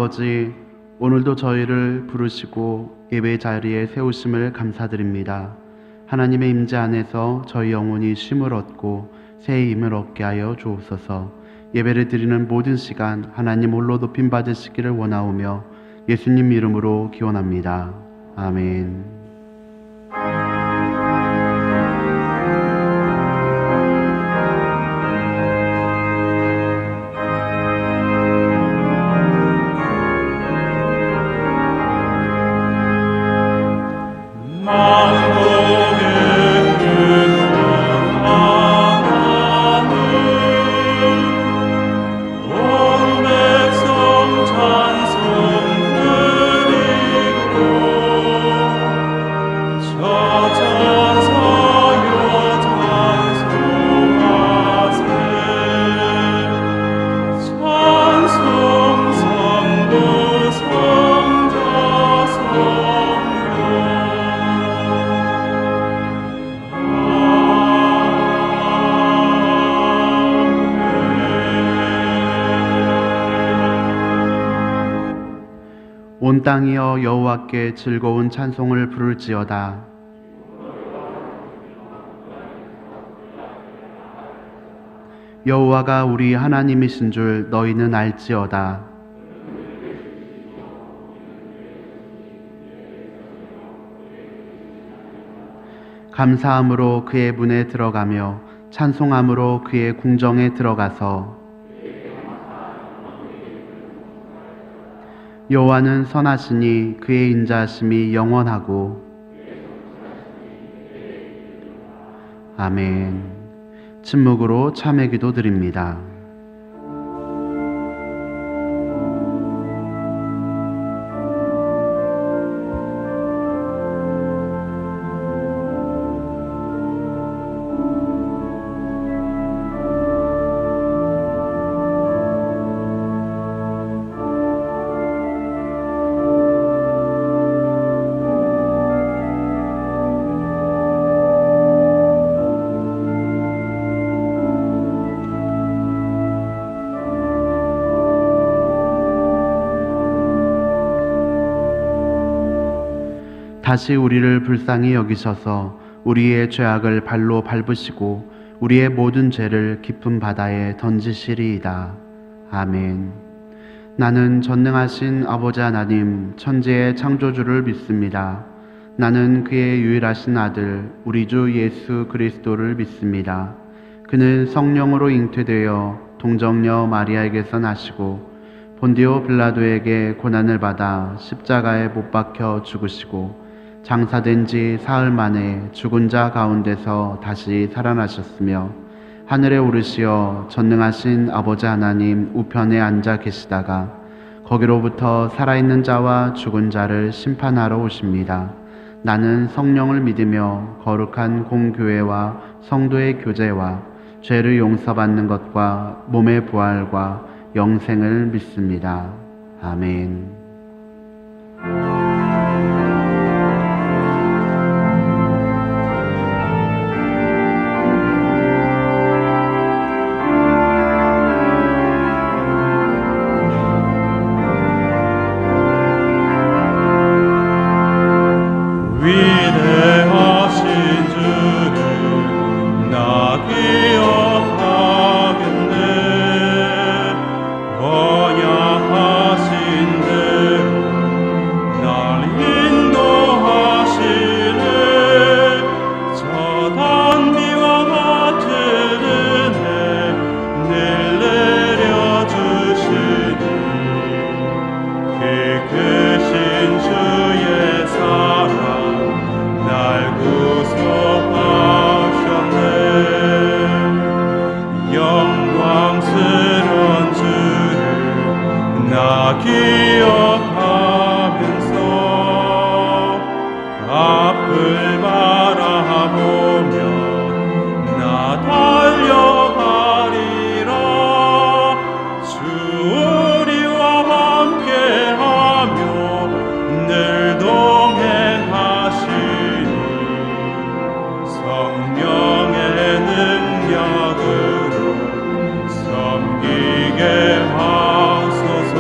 아버지, 오늘도 저희를 부르시고 예배 자리에 세우심을 감사드립니다. 하나님의 임재 안에서 저희 영혼이 쉼을 얻고 새 힘을 얻게 하여 주옵소서. 예배를 드리는 모든 시간 하나님 홀로 높임 받으시기를 원하오며 예수님 이름으로 기원합니다. 아멘. 온 땅이여 여호와께 즐거운 찬송을 부를지어다. 여호와가 우리 하나님이신 줄 너희는 알지어다. 감사함으로 그의 문에 들어가며 찬송함으로 그의 궁정에 들어가서 여호와는 선하시니 그의 인자하심이 영원하고. 아멘. 침묵으로 참회 기도 드립니다. 다시 우리를 불쌍히 여기셔서 우리의 죄악을 발로 밟으시고 우리의 모든 죄를 깊은 바다에 던지시리이다. 아멘. 나는 전능하신 아버지 하나님 천지의 창조주를 믿습니다. 나는 그의 유일하신 아들 우리 주 예수 그리스도를 믿습니다. 그는 성령으로 잉태되어 동정녀 마리아에게서 나시고 본디오 빌라도에게 고난을 받아 십자가에 못 박혀 죽으시고 장사된 지 사흘 만에 죽은 자 가운데서 다시 살아나셨으며 하늘에 오르시어 전능하신 아버지 하나님 우편에 앉아 계시다가 거기로부터 살아있는 자와 죽은 자를 심판하러 오십니다. 나는 성령을 믿으며 거룩한 공교회와 성도의 교제와 죄를 용서받는 것과 몸의 부활과 영생을 믿습니다. 아멘. 섬기게 하소서.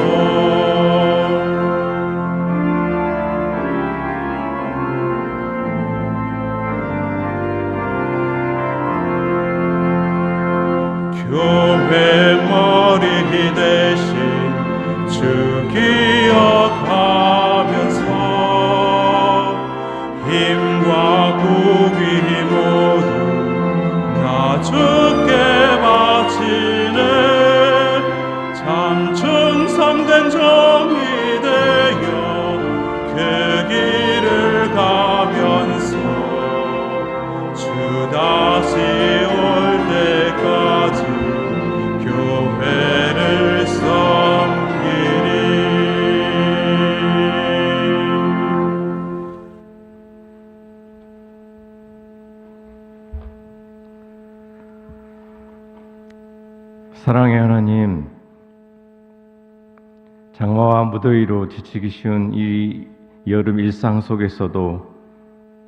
사랑의 하나님, 장마와 무더위로 지치기 쉬운 이 여름 일상 속에서도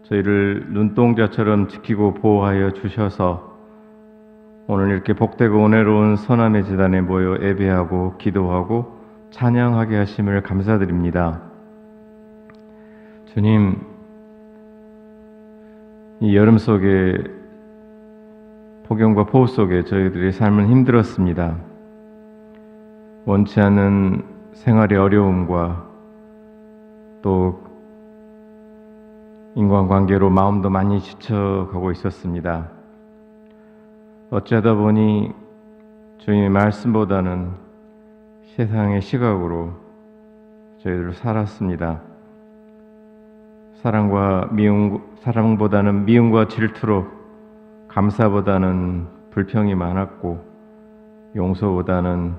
저희를 눈동자처럼 지키고 보호하여 주셔서 오늘 이렇게 복되고 은혜로운 선함의 제단에 모여 예배하고 기도하고 찬양하게 하심을 감사드립니다. 주님, 이 여름 속에 폭염과 폭우 속에 저희들의 삶은 힘들었습니다. 원치 않는 생활의 어려움과 또 인간관계로 마음도 많이 지쳐가고 있었습니다. 어쩌다 보니 주님의 말씀보다는 세상의 시각으로 저희들 살았습니다. 사랑보다는 미움과 질투로, 감사보다는 불평이 많았고, 용서보다는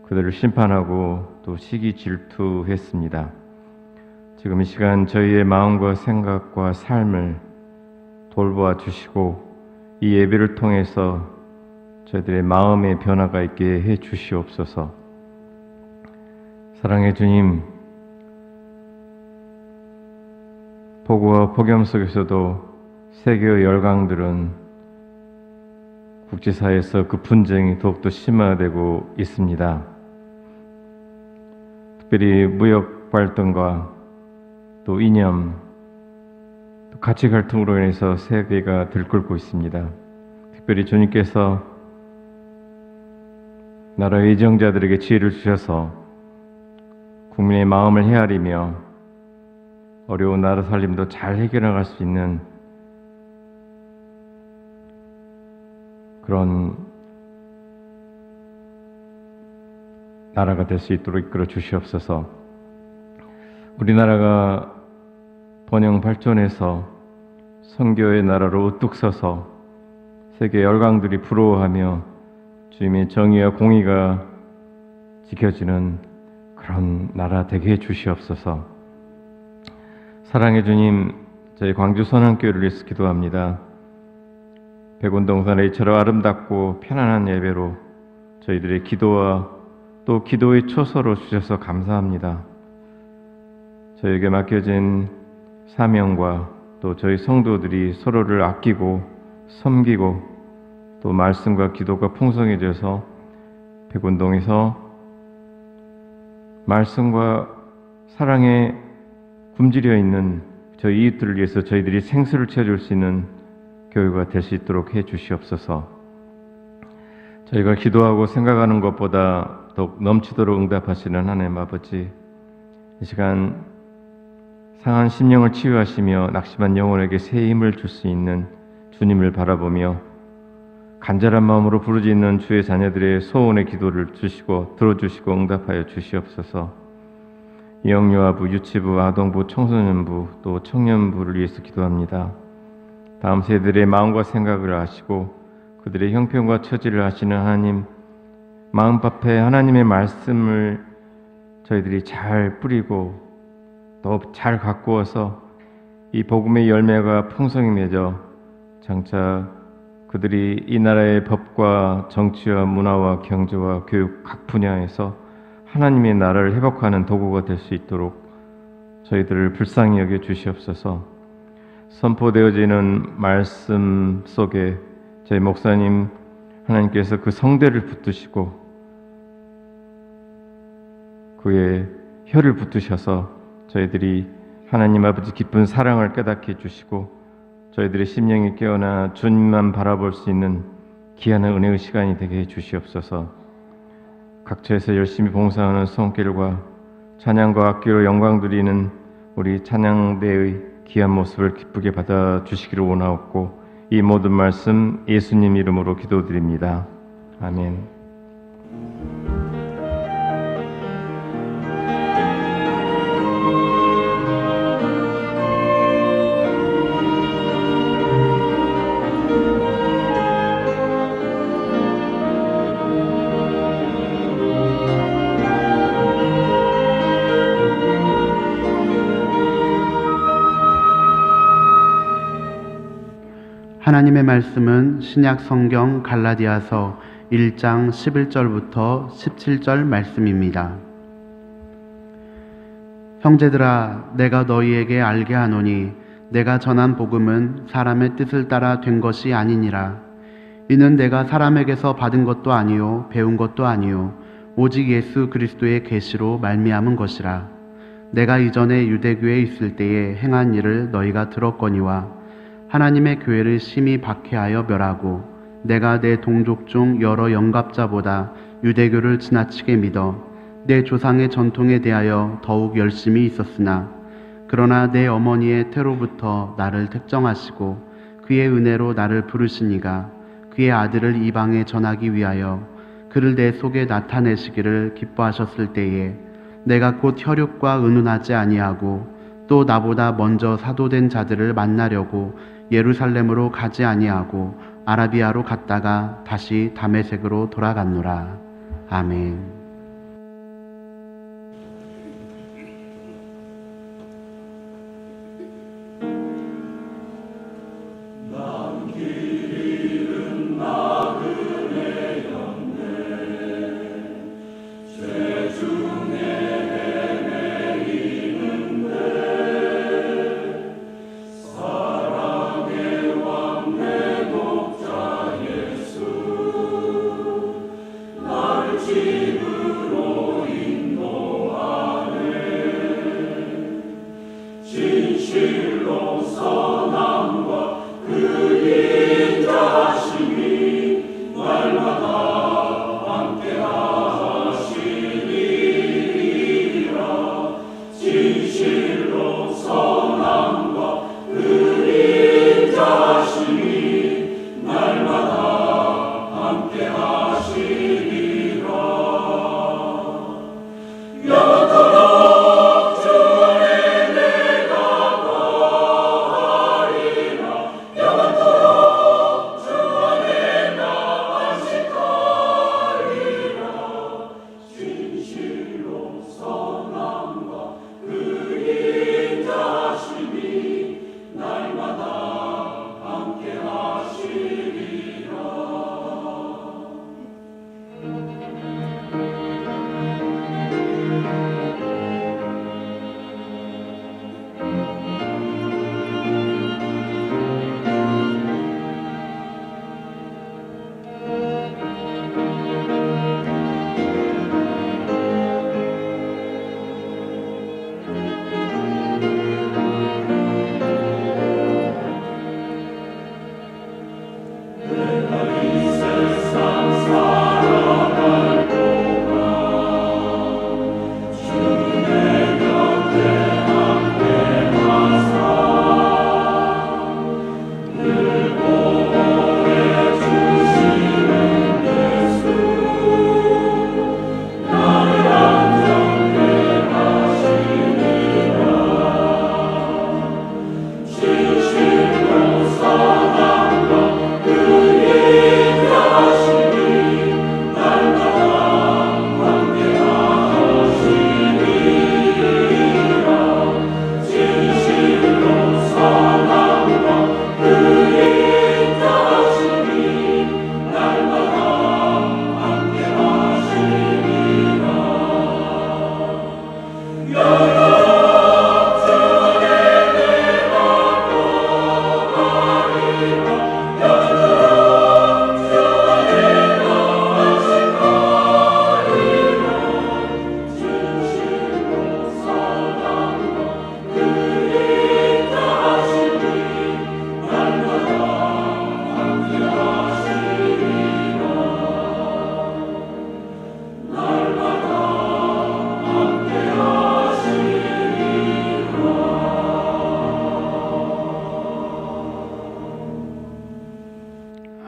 그들을 심판하고 또 시기 질투했습니다. 지금 이 시간 저희의 마음과 생각과 삶을 돌보아 주시고 이 예배를 통해서 저희들의 마음의 변화가 있게 해 주시옵소서. 사랑의 주님, 폭우와 폭염 속에서도 세계의 열강들은 국제사회에서 그 분쟁이 더욱더 심화되고 있습니다. 특별히 무역 발전과 또 이념, 또 가치 갈등으로 인해서 세계가 들끓고 있습니다. 특별히 주님께서 나라의 이정자들에게 지혜를 주셔서 국민의 마음을 헤아리며 어려운 나라 살림도 잘 해결나갈 수 있는 그런 나라가 될 수 있도록 이끌어 주시옵소서. 우리나라가 번영 발전해서 선교의 나라로 우뚝 서서 세계 열강들이 부러워하며 주님의 정의와 공의가 지켜지는 그런 나라 되게 해 주시옵소서. 사랑의 주님, 저희 광주 선한교회를 위해서 기도합니다. 백운동산의 이처럼 아름답고 편안한 예배로 저희들의 기도와 또 기도의 초소로 주셔서 감사합니다. 저에게 맡겨진 사명과 또 저희 성도들이 서로를 아끼고 섬기고 또 말씀과 기도가 풍성해져서 백운동에서 말씀과 사랑에 굶주려 있는 저희 이웃들을 위해서 저희들이 생수를 채워줄 수 있는 교회가 될 수 있도록 해 주시옵소서. 저희가 기도하고 생각하는 것보다 더 넘치도록 응답하시는 하나님 아버지, 이 시간 상한 심령을 치유하시며 낙심한 영혼에게 새 힘을 줄 수 있는 주님을 바라보며 간절한 마음으로 부르짖는 주의 자녀들의 소원의 기도를 주시고 들어주시고 응답하여 주시옵소서. 영유아부, 유치부, 아동부, 청소년부 또 청년부를 위해서 기도합니다. 다음 세대들의 마음과 생각을 아시고 그들의 형편과 처지를 아시는 하나님, 마음밭에 하나님의 말씀을 저희들이 잘 뿌리고 더 잘 가꾸어서 이 복음의 열매가 풍성히 맺어 장차 그들이 이 나라의 법과 정치와 문화와 경제와 교육 각 분야에서 하나님의 나라를 회복하는 도구가 될 수 있도록 저희들을 불쌍히 여겨 주시옵소서. 선포되어지는 말씀 속에 저희 목사님 하나님께서 그 성대를 붙드시고 그의 혀를 붙드셔서 저희들이 하나님 아버지 깊은 사랑을 깨닫게 해주시고 저희들의 심령이 깨어나 주님만 바라볼 수 있는 귀한 은혜의 시간이 되게 해주시옵소서. 각처에서 열심히 봉사하는 손길과 찬양과 악기로 영광 드리는 우리 찬양대의 귀한 모습을 기쁘게 받아주시기를 원하옵고 이 모든 말씀 예수님 이름으로 기도드립니다. 아멘. 하나님의 말씀은 신약 성경 갈라디아서 1장 11절부터 17절 말씀입니다. 형제들아, 내가 너희에게 알게 하노니 내가 전한 복음은 사람의 뜻을 따라 된 것이 아니니라. 이는 내가 사람에게서 받은 것도 아니요 배운 것도 아니요 오직 예수 그리스도의 계시로 말미암은 것이라. 내가 이전에 유대교에 있을 때에 행한 일을 너희가 들었거니와 하나님의 교회를 심히 박해하여 멸하고 내가 내 동족 중 여러 영갑자보다 유대교를 지나치게 믿어 내 조상의 전통에 대하여 더욱 열심히 있었으나 그러나 내 어머니의 태로부터 나를 택정하시고 그의 은혜로 나를 부르시니가 그의 아들을 이방에 전하기 위하여 그를 내 속에 나타내시기를 기뻐하셨을 때에 내가 곧 혈육과 의논하지 아니하고 또 나보다 먼저 사도된 자들을 만나려고 예루살렘으로 가지 아니하고 아라비아로 갔다가 다시 다메섹으로 돌아갔노라. 아멘.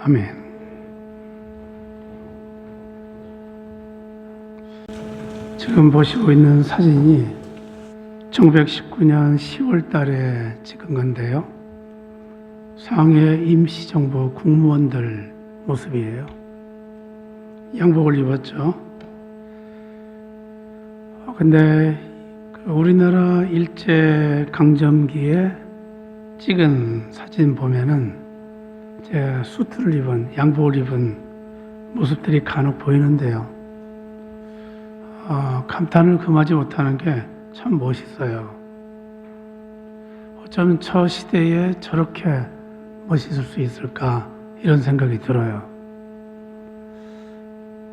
아멘. 지금 보시고 있는 사진이 1919년 10월 달에 찍은 건데요. 상해 임시정부 국무원들 모습이에요. 양복을 입었죠. 근데 우리나라 일제강점기에 찍은 사진 보면은 수트를 입은, 양복을 입은 모습들이 간혹 보이는데요. 감탄을 금하지 못하는 게 참 멋있어요. 어쩌면 저 시대에 저렇게 멋있을 수 있을까 이런 생각이 들어요.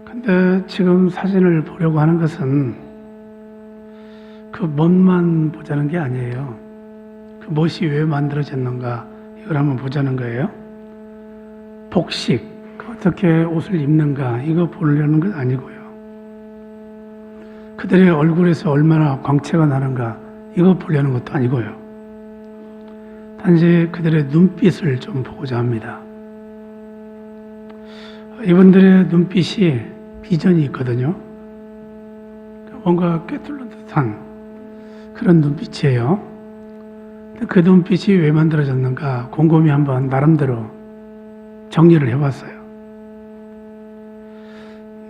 근데 지금 사진을 보려고 하는 것은 그 멋만 보자는 게 아니에요. 그 멋이 왜 만들어졌는가 이걸 한번 보자는 거예요. 복식, 어떻게 옷을 입는가 이거 보려는 건 아니고요. 그들의 얼굴에서 얼마나 광채가 나는가 이거 보려는 것도 아니고요. 단지 그들의 눈빛을 좀 보고자 합니다. 이분들의 눈빛이 비전이 있거든요. 뭔가 꿰뚫는 듯한 그런 눈빛이에요. 그 눈빛이 왜 만들어졌는가 곰곰이 한번 나름대로 정리를 해봤어요.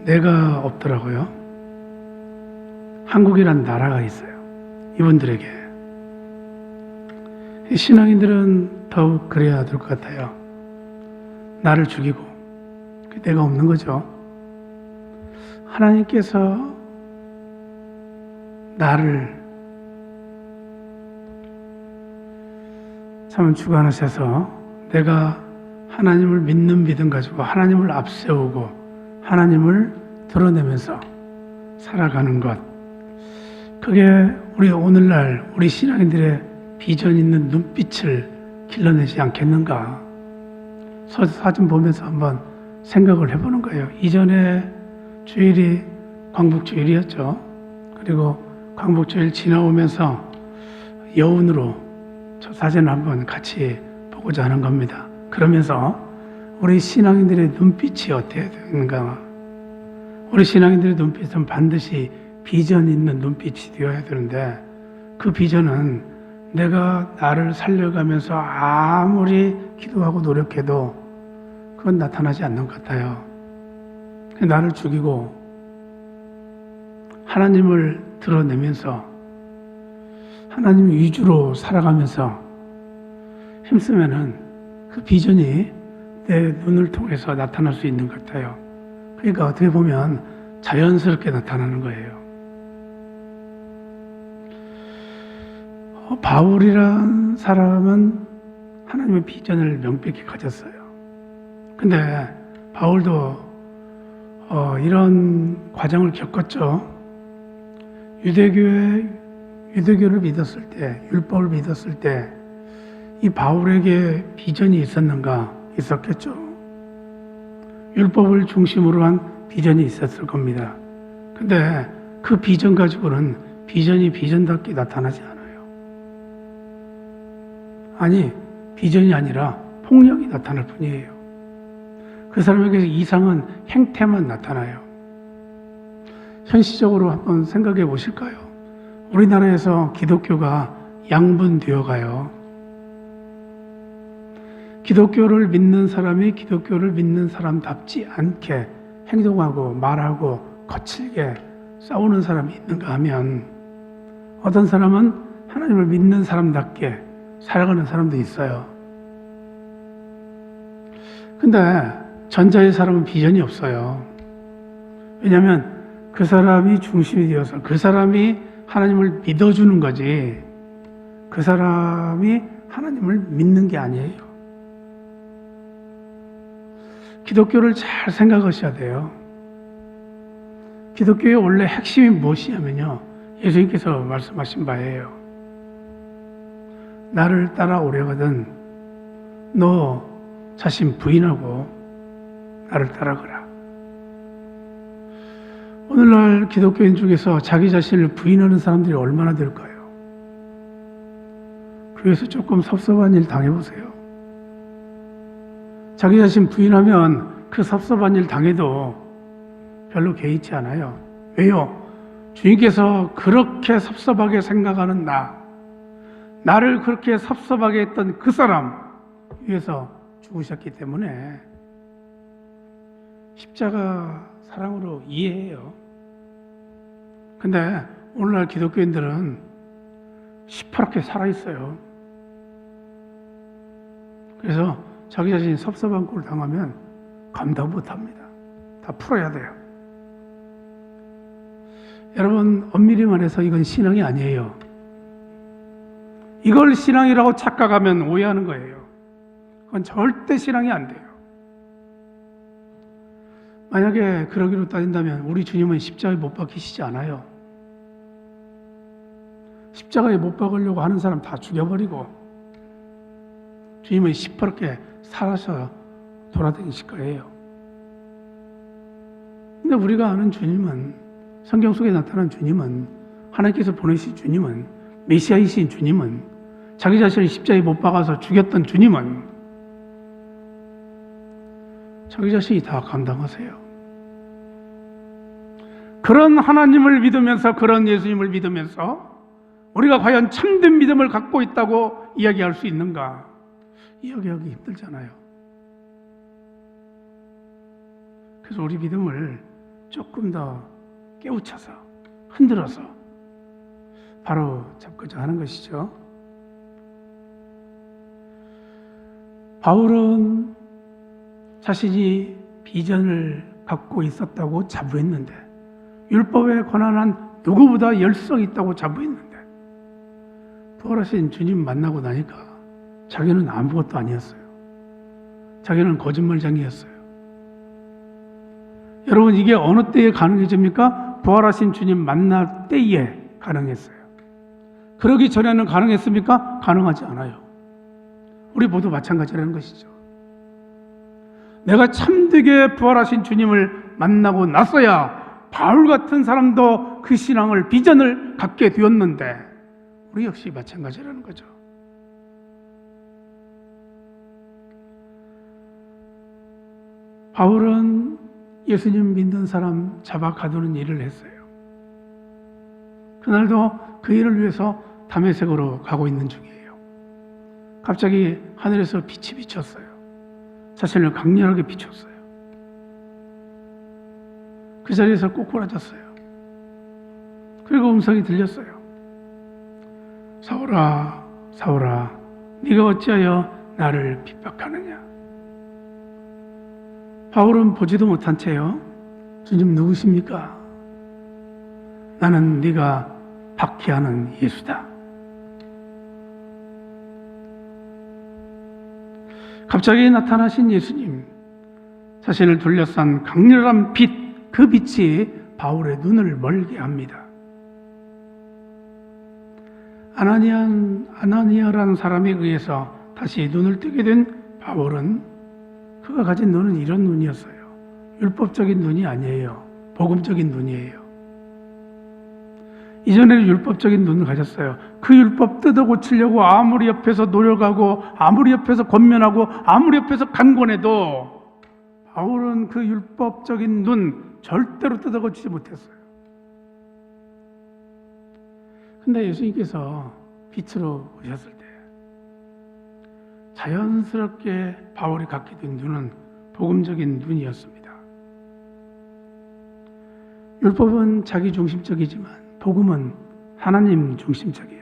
내가 없더라고요. 한국이란 나라가 있어요. 이분들에게. 신앙인들은 더욱 그래야 될 것 같아요. 나를 죽이고 내가 없는 거죠. 하나님께서 나를 참 주관하셔서 내가 하나님을 믿는 믿음 가지고 하나님을 앞세우고 하나님을 드러내면서 살아가는 것, 그게 우리 오늘날 우리 신앙인들의 비전 있는 눈빛을 길러내지 않겠는가. 사진 보면서 한번 생각을 해보는 거예요. 이전에 주일이 광복주일이었죠. 그리고 광복주일 지나오면서 여운으로 저 사진을 한번 같이 보고자 하는 겁니다. 그러면서 우리 신앙인들의 눈빛이 어떻게 되는가. 우리 신앙인들의 눈빛은 반드시 비전 있는 눈빛이 되어야 되는데 그 비전은 내가 나를 살려가면서 아무리 기도하고 노력해도 그건 나타나지 않는 것 같아요. 나를 죽이고 하나님을 드러내면서 하나님 위주로 살아가면서 힘쓰면은 그 비전이 내 눈을 통해서 나타날 수 있는 것 같아요. 그러니까 어떻게 보면 자연스럽게 나타나는 거예요. 바울이란 사람은 하나님의 비전을 명백히 가졌어요. 근데 바울도 이런 과정을 겪었죠. 유대교를 믿었을 때, 율법을 믿었을 때 이 바울에게 비전이 있었는가? 있었겠죠. 율법을 중심으로 한 비전이 있었을 겁니다. 근데 그 비전 가지고는 비전이 비전답게 나타나지 않아요. 아니, 비전이 아니라 폭력이 나타날 뿐이에요. 그 사람에게 이상한 행태만 나타나요. 현실적으로 한번 생각해 보실까요? 우리나라에서 기독교가 양분되어 가요. 기독교를 믿는 사람이 기독교를 믿는 사람답지 않게 행동하고 말하고 거칠게 싸우는 사람이 있는가 하면 어떤 사람은 하나님을 믿는 사람답게 살아가는 사람도 있어요. 근데 전자의 사람은 비전이 없어요. 왜냐하면 그 사람이 중심이 되어서 그 사람이 하나님을 믿어주는 거지 그 사람이 하나님을 믿는 게 아니에요. 기독교를 잘 생각하셔야 돼요. 기독교의 원래 핵심이 무엇이냐면요. 예수님께서 말씀하신 바예요. 나를 따라오려거든 너 자신 부인하고 나를 따라가라. 오늘날 기독교인 중에서 자기 자신을 부인하는 사람들이 얼마나 될까요? 그래서 조금 섭섭한 일 당해보세요. 자기 자신 부인하면 그 섭섭한 일 당해도 별로 개의치 않아요. 왜요? 주님께서 그렇게 섭섭하게 생각하는 나를 그렇게 섭섭하게 했던 그 사람 위해서 죽으셨기 때문에 십자가 사랑으로 이해해요. 근데 오늘날 기독교인들은 시퍼렇게 살아있어요. 그래서 자기 자신이 섭섭한 꼴을 당하면 감당 못합니다. 다 풀어야 돼요. 여러분, 엄밀히 말해서 이건 신앙이 아니에요. 이걸 신앙이라고 착각하면 오해하는 거예요. 그건 절대 신앙이 안 돼요. 만약에 그러기로 따진다면 우리 주님은 십자가에 못 박히시지 않아요. 십자가에 못 박으려고 하는 사람 다 죽여버리고 주님은 시퍼렇게 살아서 돌아다니실 거예요. 근데 우리가 아는 주님은, 성경 속에 나타난 주님은, 하나님께서 보내신 주님은, 메시아이신 주님은, 자기 자신을 십자가에 못 박아서 죽였던 주님은 자기 자신이 다 감당하세요. 그런 하나님을 믿으면서, 그런 예수님을 믿으면서 우리가 과연 참된 믿음을 갖고 있다고 이야기할 수 있는가? 이야기하기 힘들잖아요. 그래서 우리 믿음을 조금 더 깨우쳐서, 흔들어서 바로 잡고자 하는 것이죠. 바울은 자신이 비전을 갖고 있었다고 자부했는데, 율법에 관한 누구보다 열성이 있다고 자부했는데, 부활하신 주님 만나고 나니까 자기는 아무것도 아니었어요. 자기는 거짓말쟁이였어요. 여러분, 이게 어느 때에 가능해집니까? 부활하신 주님 만날 때에 가능했어요. 그러기 전에는 가능했습니까? 가능하지 않아요. 우리 모두 마찬가지라는 것이죠. 내가 참되게 부활하신 주님을 만나고 나서야 바울 같은 사람도 그 신앙을, 비전을 갖게 되었는데 우리 역시 마찬가지라는 거죠. 바울은 예수님 믿는 사람 잡아 가두는 일을 했어요. 그날도 그 일을 위해서 다메섹으로 가고 있는 중이에요. 갑자기 하늘에서 빛이 비쳤어요. 자신을 강렬하게 비췄어요. 그 자리에서 꼬꾸라졌어요. 그리고 음성이 들렸어요. 사울아, 사울아, 네가 어찌하여 나를 핍박하느냐? 바울은 보지도 못한 채요, 주님 누구십니까? 나는 네가 박해하는 예수다. 갑자기 나타나신 예수님, 자신을 둘러싼 강렬한 빛, 그 빛이 바울의 눈을 멀게 합니다. 아나니아라는 사람에 의해서 다시 눈을 뜨게 된 바울은, 그가 가진 눈은 이런 눈이었어요. 율법적인 눈이 아니에요. 복음적인 눈이에요. 이전에는 율법적인 눈을 가졌어요. 그 율법 뜯어 고치려고 아무리 옆에서 노력하고, 아무리 옆에서 권면하고, 아무리 옆에서 간권해도 바울은 그 율법적인 눈 절대로 뜯어 고치지 못했어요. 근데 예수님께서 빛으로 오셨을 때 자연스럽게 바울이 갖게 된 눈은 복음적인 눈이었습니다. 율법은 자기 중심적이지만 복음은 하나님 중심적이에요.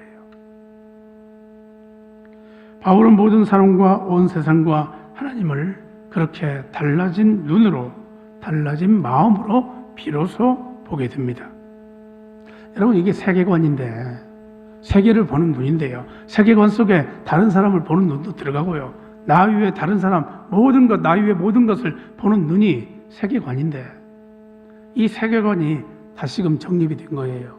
바울은 모든 사람과 온 세상과 하나님을 그렇게 달라진 눈으로, 달라진 마음으로 비로소 보게 됩니다. 여러분, 이게 세계관인데, 세계를 보는 눈인데요, 세계관 속에 다른 사람을 보는 눈도 들어가고요, 나 위에 다른 사람, 모든 것, 나 위에 모든 것을 보는 눈이 세계관인데, 이 세계관이 다시금 정립이 된 거예요.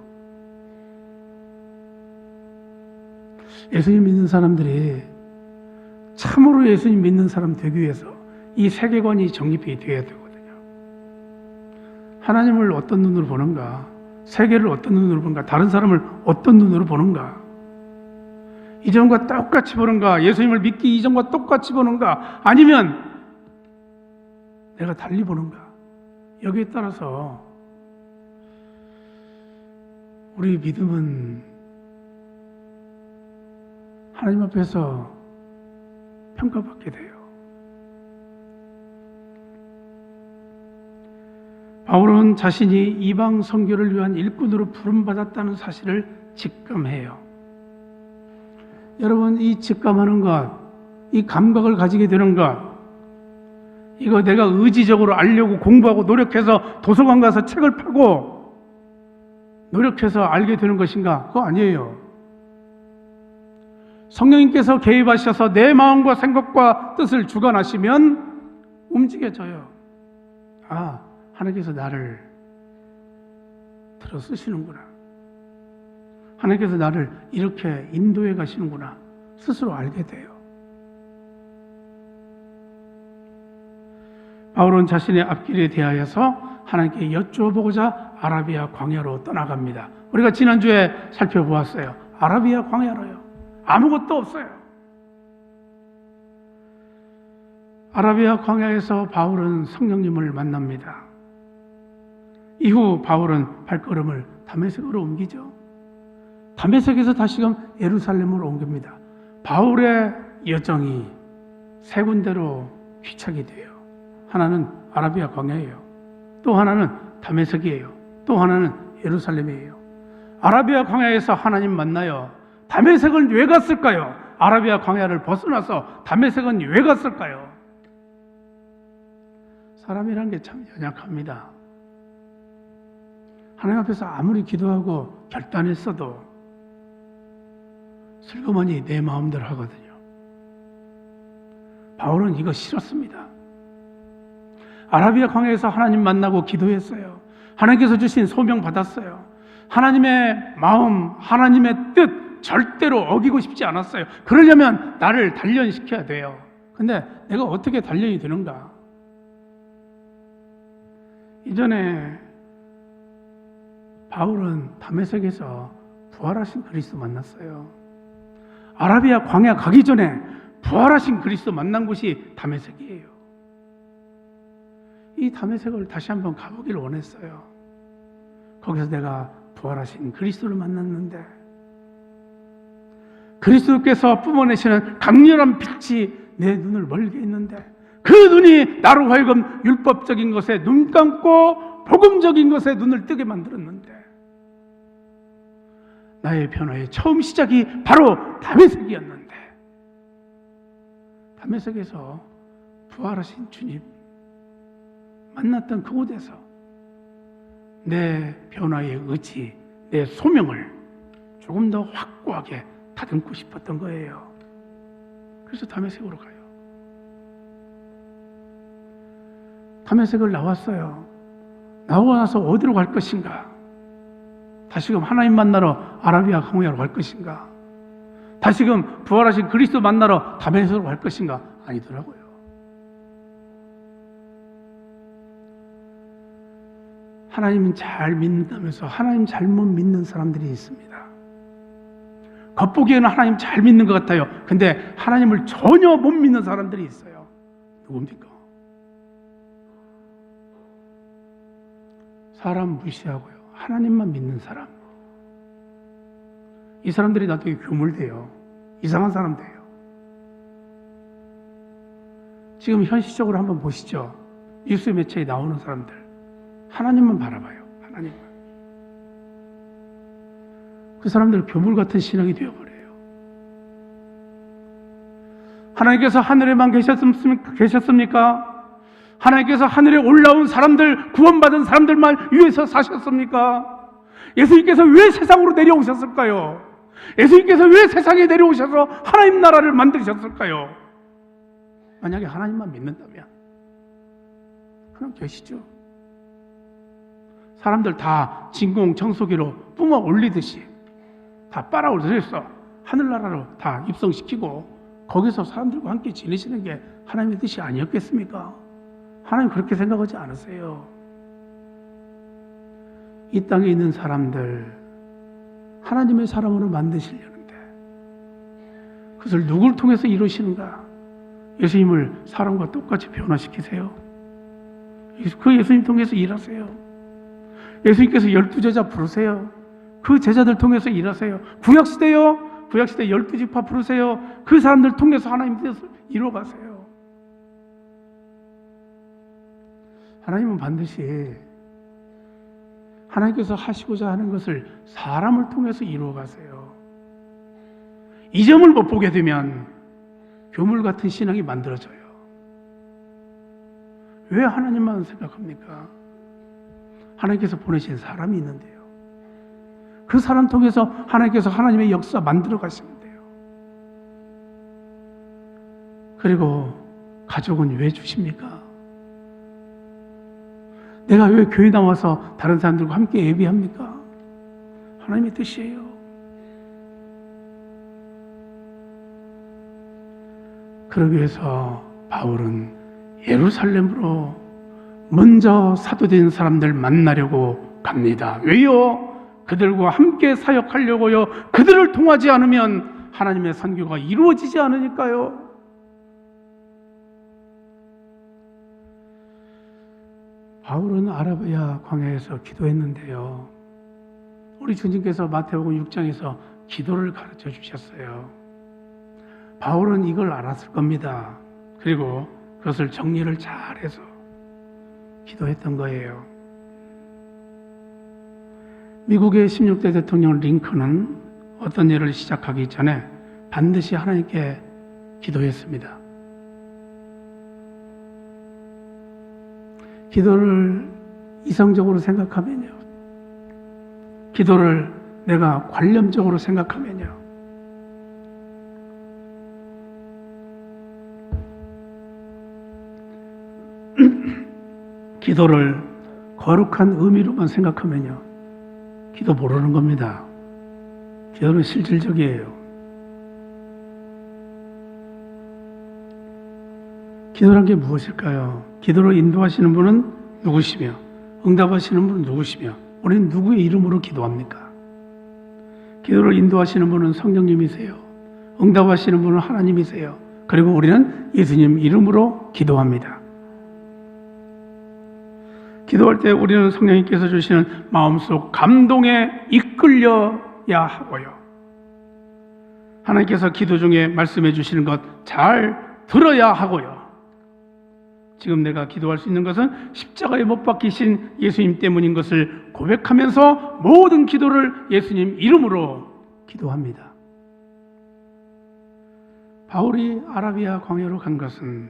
예수님 믿는 사람들이 참으로 예수님 믿는 사람 되기 위해서 이 세계관이 정립이 되어야 되거든요. 하나님을 어떤 눈으로 보는가, 세계를 어떤 눈으로 보는가, 다른 사람을 어떤 눈으로 보는가, 이전과 똑같이 보는가, 예수님을 믿기 이전과 똑같이 보는가, 아니면 내가 달리 보는가, 여기에 따라서 우리 믿음은 하나님 앞에서 평가받게 돼요. 바울은 자신이 이방 선교를 위한 일꾼으로 부름받았다는 사실을 직감해요. 여러분, 이 직감하는 것, 이 감각을 가지게 되는 것, 이거 내가 의지적으로 알려고 공부하고 노력해서 도서관 가서 책을 파고 노력해서 알게 되는 것인가? 그거 아니에요. 성령님께서 개입하셔서 내 마음과 생각과 뜻을 주관하시면 움직여져요. 아, 하나님께서 나를 들어 쓰시는구나. 하나님께서 나를 이렇게 인도해 가시는구나. 스스로 알게 돼요. 바울은 자신의 앞길에 대하여서 하나님께 여쭈어보고자 아라비아 광야로 떠나갑니다. 우리가 지난주에 살펴보았어요. 아라비아 광야로요. 아무것도 없어요. 아라비아 광야에서 바울은 성령님을 만납니다. 이후 바울은 발걸음을 다메섹으로 옮기죠. 다메섹에서 다시금 예루살렘으로 옮깁니다. 바울의 여정이 세 군데로 귀착이 돼요. 하나는 아라비아 광야예요. 또 하나는 다메섹이에요. 또 하나는 예루살렘이에요. 아라비아 광야에서 하나님 만나요. 다메섹은 왜 갔을까요? 아라비아 광야를 벗어나서 다메섹은 왜 갔을까요? 사람이란 게 참 연약합니다. 하나님 앞에서 아무리 기도하고 결단했어도 슬그머니 내 마음대로 하거든요. 바울은 이거 싫었습니다. 아라비아 광야에서 하나님 만나고 기도했어요. 하나님께서 주신 소명 받았어요. 하나님의 마음, 하나님의 뜻 절대로 어기고 싶지 않았어요. 그러려면 나를 단련시켜야 돼요. 근데 내가 어떻게 단련이 되는가? 이전에 바울은 다메섹에서 부활하신 그리스도 만났어요. 아라비아 광야 가기 전에 부활하신 그리스도 만난 곳이 다메섹이에요. 이 다메섹을 다시 한번 가보길 원했어요. 거기서 내가 부활하신 그리스도를 만났는데 그리스도께서 뿜어내시는 강렬한 빛이 내 눈을 멀게 했는데 그 눈이 나로 하여금 율법적인 것에 눈 감고 복음적인 것에 눈을 뜨게 만들었는데 나의 변화의 처음 시작이 바로 다메섹이었는데 다메섹에서 부활하신 주님 만났던 그곳에서 내 변화의 의지, 내 소명을 조금 더 확고하게 다듬고 싶었던 거예요. 그래서 다메섹으로 가요. 다메섹을 나왔어요. 나오고 나서 어디로 갈 것인가? 다시금 하나님 만나러 아라비아 광야로 갈 것인가? 다시금 부활하신 그리스도 만나러 다메섹으로 갈 것인가? 아니더라고요. 하나님은 잘 믿는다면서 하나님 잘못 믿는 사람들이 있습니다. 겉보기에는 하나님 잘 믿는 것 같아요. 근데 하나님을 전혀 못 믿는 사람들이 있어요. 누굽니까? 사람 무시하고요. 하나님만 믿는 사람. 이 사람들이 나중에 교물돼요. 이상한 사람 돼요. 지금 현실적으로 한번 보시죠. 뉴스 매체에 나오는 사람들. 하나님만 바라봐요. 하나님만. 그 사람들은 교물 같은 신앙이 되어버려요. 하나님께서 하늘에만 계셨습니까? 하나님께서 하늘에 올라온 사람들, 구원받은 사람들만 위해서 사셨습니까? 예수님께서 왜 세상으로 내려오셨을까요? 예수님께서 왜 세상에 내려오셔서 하나님 나라를 만드셨을까요? 만약에 하나님만 믿는다면 그럼 계시죠. 사람들 다 진공청소기로 뿜어 올리듯이 다 빨아올려서 하늘나라로 다 입성시키고 거기서 사람들과 함께 지내시는 게 하나님의 뜻이 아니었겠습니까? 하나님 그렇게 생각하지 않으세요. 이 땅에 있는 사람들 하나님의 사람으로 만드시려는데 그것을 누굴 통해서 이루시는가? 예수님을 사람과 똑같이 변화시키세요. 그 예수님 통해서 일하세요. 예수님께서 12제자 부르세요. 그 제자들 통해서 일하세요. 구약시대요. 구약시대 12지파 부르세요. 그 사람들 통해서 하나님 뜻을 이루어가세요. 하나님은 반드시 하나님께서 하시고자 하는 것을 사람을 통해서 이루어가세요. 이 점을 못 보게 되면 교물 같은 신앙이 만들어져요. 왜 하나님만 생각합니까? 하나님께서 보내신 사람이 있는데요. 그 사람 통해서 하나님께서 하나님의 역사 만들어 가시는데요. 그리고 가족은 왜 주십니까? 내가 왜 교회 나와서 다른 사람들과 함께 예배합니까? 하나님의 뜻이에요. 그러기 위해서 바울은 예루살렘으로 먼저 사도된 사람들 만나려고 갑니다. 왜요? 그들과 함께 사역하려고요. 그들을 통하지 않으면 하나님의 선교가 이루어지지 않으니까요. 바울은 아라비아 광야에서 기도했는데요. 우리 주님께서 마태복음 6장에서 기도를 가르쳐 주셨어요. 바울은 이걸 알았을 겁니다. 그리고 그것을 정리를 잘해서 기도했던 거예요. 미국의 16대 대통령 링컨은 어떤 일을 시작하기 전에 반드시 하나님께 기도했습니다. 기도를 이성적으로 생각하면요, 기도를 내가 관념적으로 생각하면요, 기도를 거룩한 의미로만 생각하면요, 기도 모르는 겁니다. 기도는 실질적이에요. 기도란 게 무엇일까요? 기도를 인도하시는 분은 누구시며 응답하시는 분은 누구시며 우리는 누구의 이름으로 기도합니까? 기도를 인도하시는 분은 성령님이세요. 응답하시는 분은 하나님이세요. 그리고 우리는 예수님 이름으로 기도합니다. 기도할 때 우리는 성령님께서 주시는 마음속 감동에 이끌려야 하고요. 하나님께서 기도 중에 말씀해 주시는 것 잘 들어야 하고요. 지금 내가 기도할 수 있는 것은 십자가에 못 박히신 예수님 때문인 것을 고백하면서 모든 기도를 예수님 이름으로 기도합니다. 바울이 아라비아 광야로 간 것은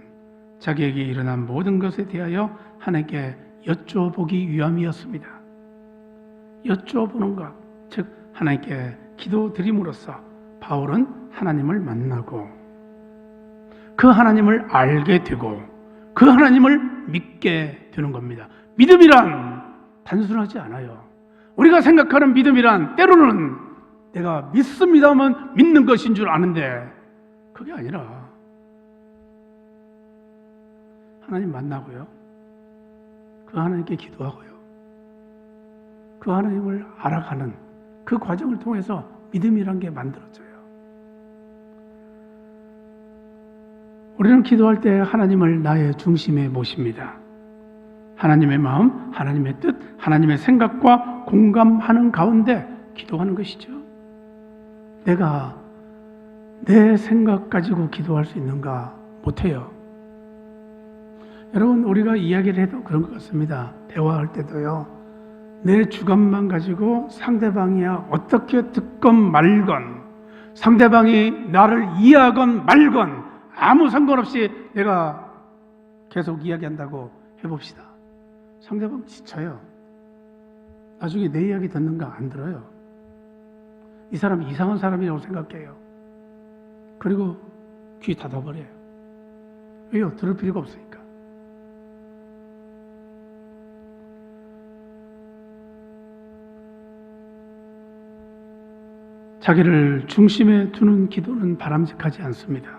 자기에게 일어난 모든 것에 대하여 하나님께 여쭤보기 위함이었습니다. 여쭤보는 것, 즉 하나님께 기도드림으로써 바울은 하나님을 만나고 그 하나님을 알게 되고 그 하나님을 믿게 되는 겁니다. 믿음이란 단순하지 않아요. 우리가 생각하는 믿음이란 때로는 내가 믿습니다만 믿는 것인 줄 아는데 그게 아니라 하나님 만나고요, 그 하나님께 기도하고요, 그 하나님을 알아가는 그 과정을 통해서 믿음이란 게 만들어져요. 우리는 기도할 때 하나님을 나의 중심에 모십니다. 하나님의 마음, 하나님의 뜻, 하나님의 생각과 공감하는 가운데 기도하는 것이죠. 내가 내 생각 가지고 기도할 수 있는가? 못해요. 여러분, 우리가 이야기를 해도 그런 것 같습니다. 대화할 때도요, 내 주관만 가지고 상대방이야 어떻게 듣건 말건, 상대방이 나를 이해하건 말건 아무 상관없이 내가 계속 이야기한다고 해봅시다. 상대방 지쳐요. 나중에 내 이야기 듣는가 안 들어요. 이 사람이 이상한 사람이라고 생각해요. 그리고 귀 닫아버려요. 왜요? 들을 필요가 없으니까. 자기를 중심에 두는 기도는 바람직하지 않습니다.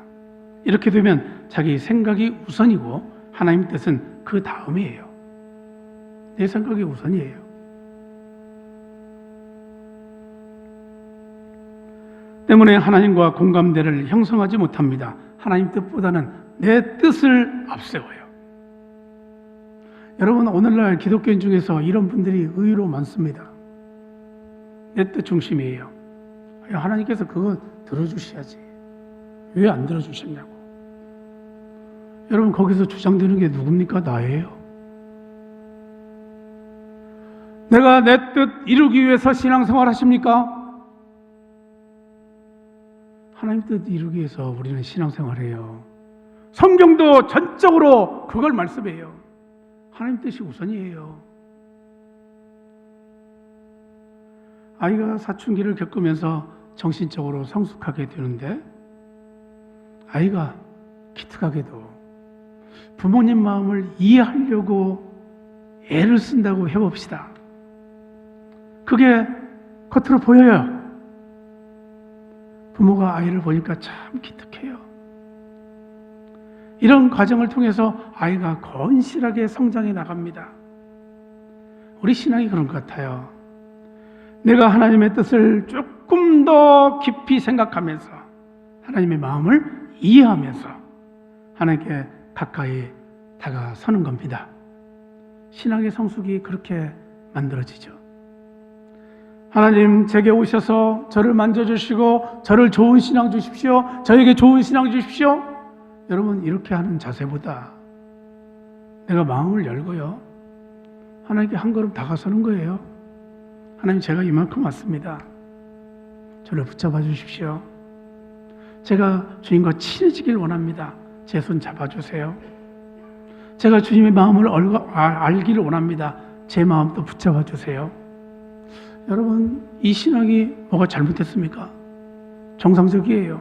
이렇게 되면 자기 생각이 우선이고 하나님 뜻은 그 다음이에요. 내 생각이 우선이에요. 때문에 하나님과 공감대를 형성하지 못합니다. 하나님 뜻보다는 내 뜻을 앞세워요. 여러분, 오늘날 기독교인 중에서 이런 분들이 의외로 많습니다. 내 뜻 중심이에요. 하나님께서 그거 들어주셔야지. 왜 안 들어주셨냐고. 여러분, 거기서 주장되는 게 누굽니까? 나예요. 내가 내 뜻 이루기 위해서 신앙생활 하십니까? 하나님 뜻 이루기 위해서 우리는 신앙생활해요. 성경도 전적으로 그걸 말씀해요. 하나님 뜻이 우선이에요. 아이가 사춘기를 겪으면서 정신적으로 성숙하게 되는데 아이가 기특하게도 부모님 마음을 이해하려고 애를 쓴다고 해봅시다. 그게 겉으로 보여요. 부모가 아이를 보니까 참 기특해요. 이런 과정을 통해서 아이가 건실하게 성장해 나갑니다. 우리 신앙이 그런 것 같아요. 내가 하나님의 뜻을 조금 더 깊이 생각하면서 하나님의 마음을 이해하면서 하나님께 가까이 다가서는 겁니다. 신앙의 성숙이 그렇게 만들어지죠. 하나님 제게 오셔서 저를 만져주시고 저를 좋은 신앙 주십시오. 저에게 좋은 신앙 주십시오. 여러분 이렇게 하는 자세보다 내가 마음을 열고요. 하나님께 한 걸음 다가서는 거예요. 하나님 제가 이만큼 왔습니다. 저를 붙잡아 주십시오. 제가 주님과 친해지길 원합니다. 제 손 잡아주세요. 제가 주님의 마음을 알기를 원합니다. 제 마음도 붙잡아 주세요. 여러분 이 신앙이 뭐가 잘못됐습니까? 정상적이에요.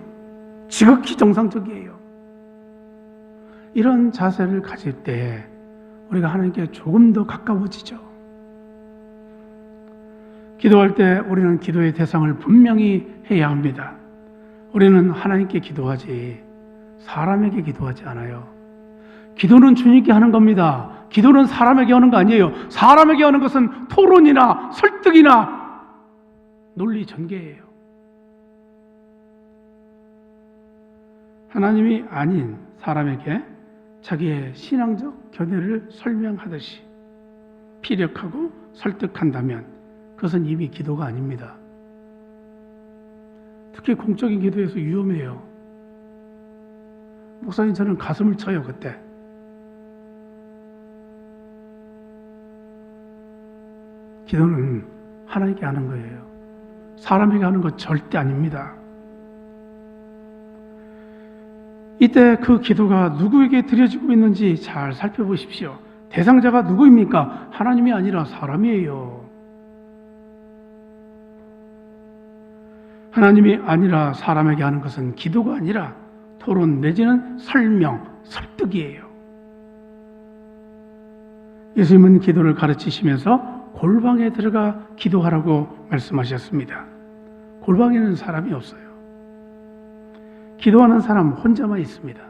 지극히 정상적이에요. 이런 자세를 가질 때 우리가 하나님께 조금 더 가까워지죠. 기도할 때 우리는 기도의 대상을 분명히 해야 합니다. 우리는 하나님께 기도하지 사람에게 기도하지 않아요. 기도는 주님께 하는 겁니다. 기도는 사람에게 하는 거 아니에요. 사람에게 하는 것은 토론이나 설득이나 논리 전개예요. 하나님이 아닌 사람에게 자기의 신앙적 견해를 설명하듯이 피력하고 설득한다면 그것은 이미 기도가 아닙니다. 특히 공적인 기도에서 위험해요. 목사님 저는 가슴을 쳐요. 그때 기도는 하나님께 하는 거예요. 사람에게 하는 것 절대 아닙니다. 이때 그 기도가 누구에게 드려지고 있는지 잘 살펴보십시오. 대상자가 누구입니까? 하나님이 아니라 사람이에요. 하나님이 아니라 사람에게 하는 것은 기도가 아니라 토론 내지는 설명, 설득이에요. 예수님은 기도를 가르치시면서 골방에 들어가 기도하라고 말씀하셨습니다. 골방에는 사람이 없어요. 기도하는 사람 혼자만 있습니다.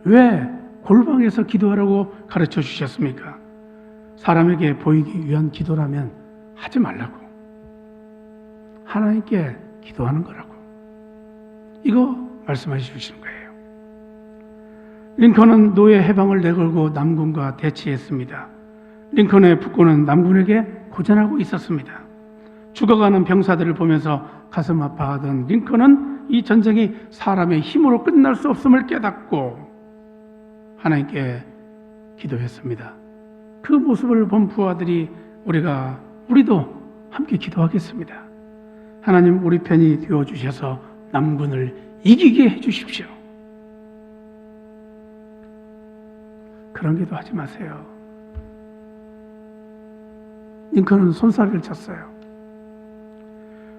왜 골방에서 기도하라고 가르쳐 주셨습니까? 사람에게 보이기 위한 기도라면 하지 말라고. 하나님께 기도하는 거라고. 이거 말씀해 주시는 거예요. 링컨은 노예 해방을 내걸고 남군과 대치했습니다. 링컨의 북군은 남군에게 고전하고 있었습니다. 죽어가는 병사들을 보면서 가슴 아파하던 링컨은 이 전쟁이 사람의 힘으로 끝날 수 없음을 깨닫고 하나님께 기도했습니다. 그 모습을 본 부하들이 우리도 함께 기도하겠습니다. 하나님 우리 편이 되어주셔서 남군을 이기게 해주십시오. 그런 기도 하지 마세요. 링컨은 손살을 쳤어요.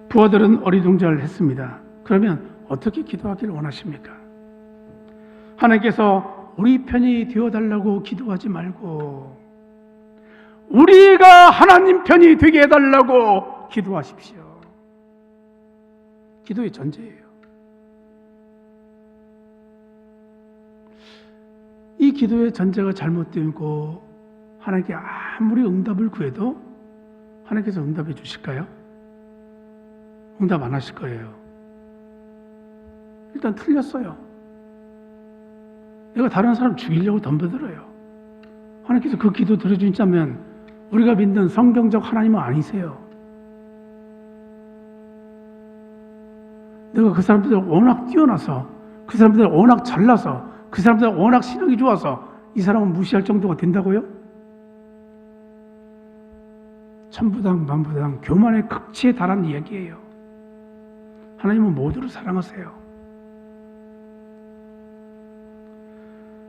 부하들은 어리둥절했습니다. 그러면 어떻게 기도하기를 원하십니까? 하나님께서 우리 편이 되어달라고 기도하지 말고 우리가 하나님 편이 되게 해달라고 기도하십시오. 기도의 전제예요. 이 기도의 전제가 잘못되고 하나님께 아무리 응답을 구해도 하나님께서 응답해 주실까요? 응답 안 하실 거예요. 일단 틀렸어요. 내가 다른 사람 죽이려고 덤벼들어요. 하나님께서 그 기도 들어주신다면 우리가 믿는 성경적 하나님은 아니세요. 내가 그 사람들 워낙 뛰어나서 그 사람들 워낙 잘나서 그 사람들 워낙 신앙이 좋아서 이 사람은 무시할 정도가 된다고요? 천부당 만부당 교만의 극치에 달한 이야기예요. 하나님은 모두를 사랑하세요.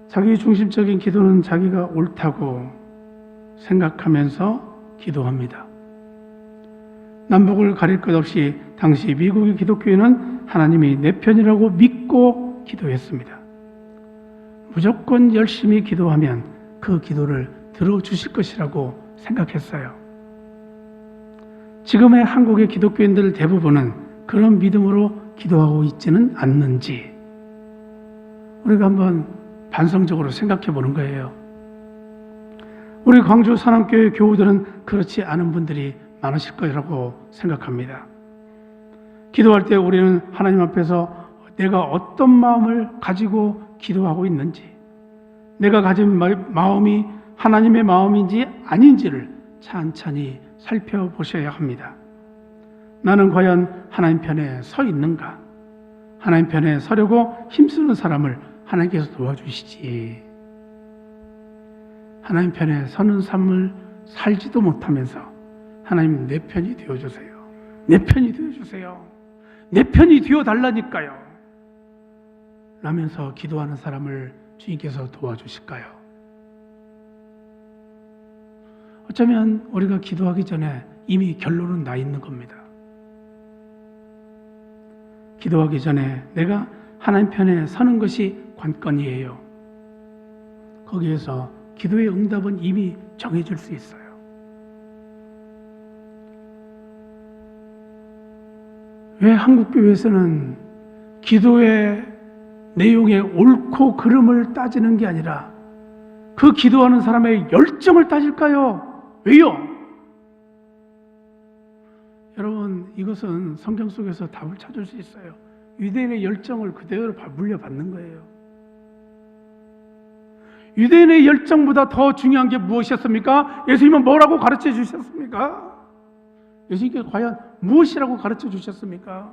자기 중심적인 기도는 자기가 옳다고 생각하면서 기도합니다. 남북을 가릴 것 없이 당시 미국의 기독교인은 하나님이 내 편이라고 믿고 기도했습니다. 무조건 열심히 기도하면 그 기도를 들어주실 것이라고 생각했어요. 지금의 한국의 기독교인들 대부분은 그런 믿음으로 기도하고 있지는 않는지 우리가 한번 반성적으로 생각해 보는 거예요. 우리 광주 산안교회 교우들은 그렇지 않은 분들이 많으실 거라고 생각합니다. 기도할 때 우리는 하나님 앞에서 내가 어떤 마음을 가지고 기도하고 있는지, 내가 가진 마음이 하나님의 마음인지 아닌지를 찬찬히 살펴보셔야 합니다. 나는 과연 하나님 편에 서 있는가? 하나님 편에 서려고 힘쓰는 사람을 하나님께서 도와주시지. 하나님 편에 서는 삶을 살지도 못하면서 하나님 내 편이 되어주세요. 내 편이 되어주세요. 내 편이 되어달라니까요. 라면서 기도하는 사람을 주님께서 도와주실까요? 어쩌면 우리가 기도하기 전에 이미 결론은 나 있는 겁니다. 기도하기 전에 내가 하나님 편에 서는 것이 관건이에요. 거기에서 기도의 응답은 이미 정해질 수 있어요. 왜 한국교회에서는 기도의 내용의 옳고 그름을 따지는 게 아니라 그 기도하는 사람의 열정을 따질까요? 왜요? 여러분, 이것은 성경 속에서 답을 찾을 수 있어요. 유대인의 열정을 그대로 물려받는 거예요. 유대인의 열정보다 더 중요한 게 무엇이었습니까? 예수님은 뭐라고 가르쳐 주셨습니까? 예수님께서 과연 무엇이라고 가르쳐 주셨습니까?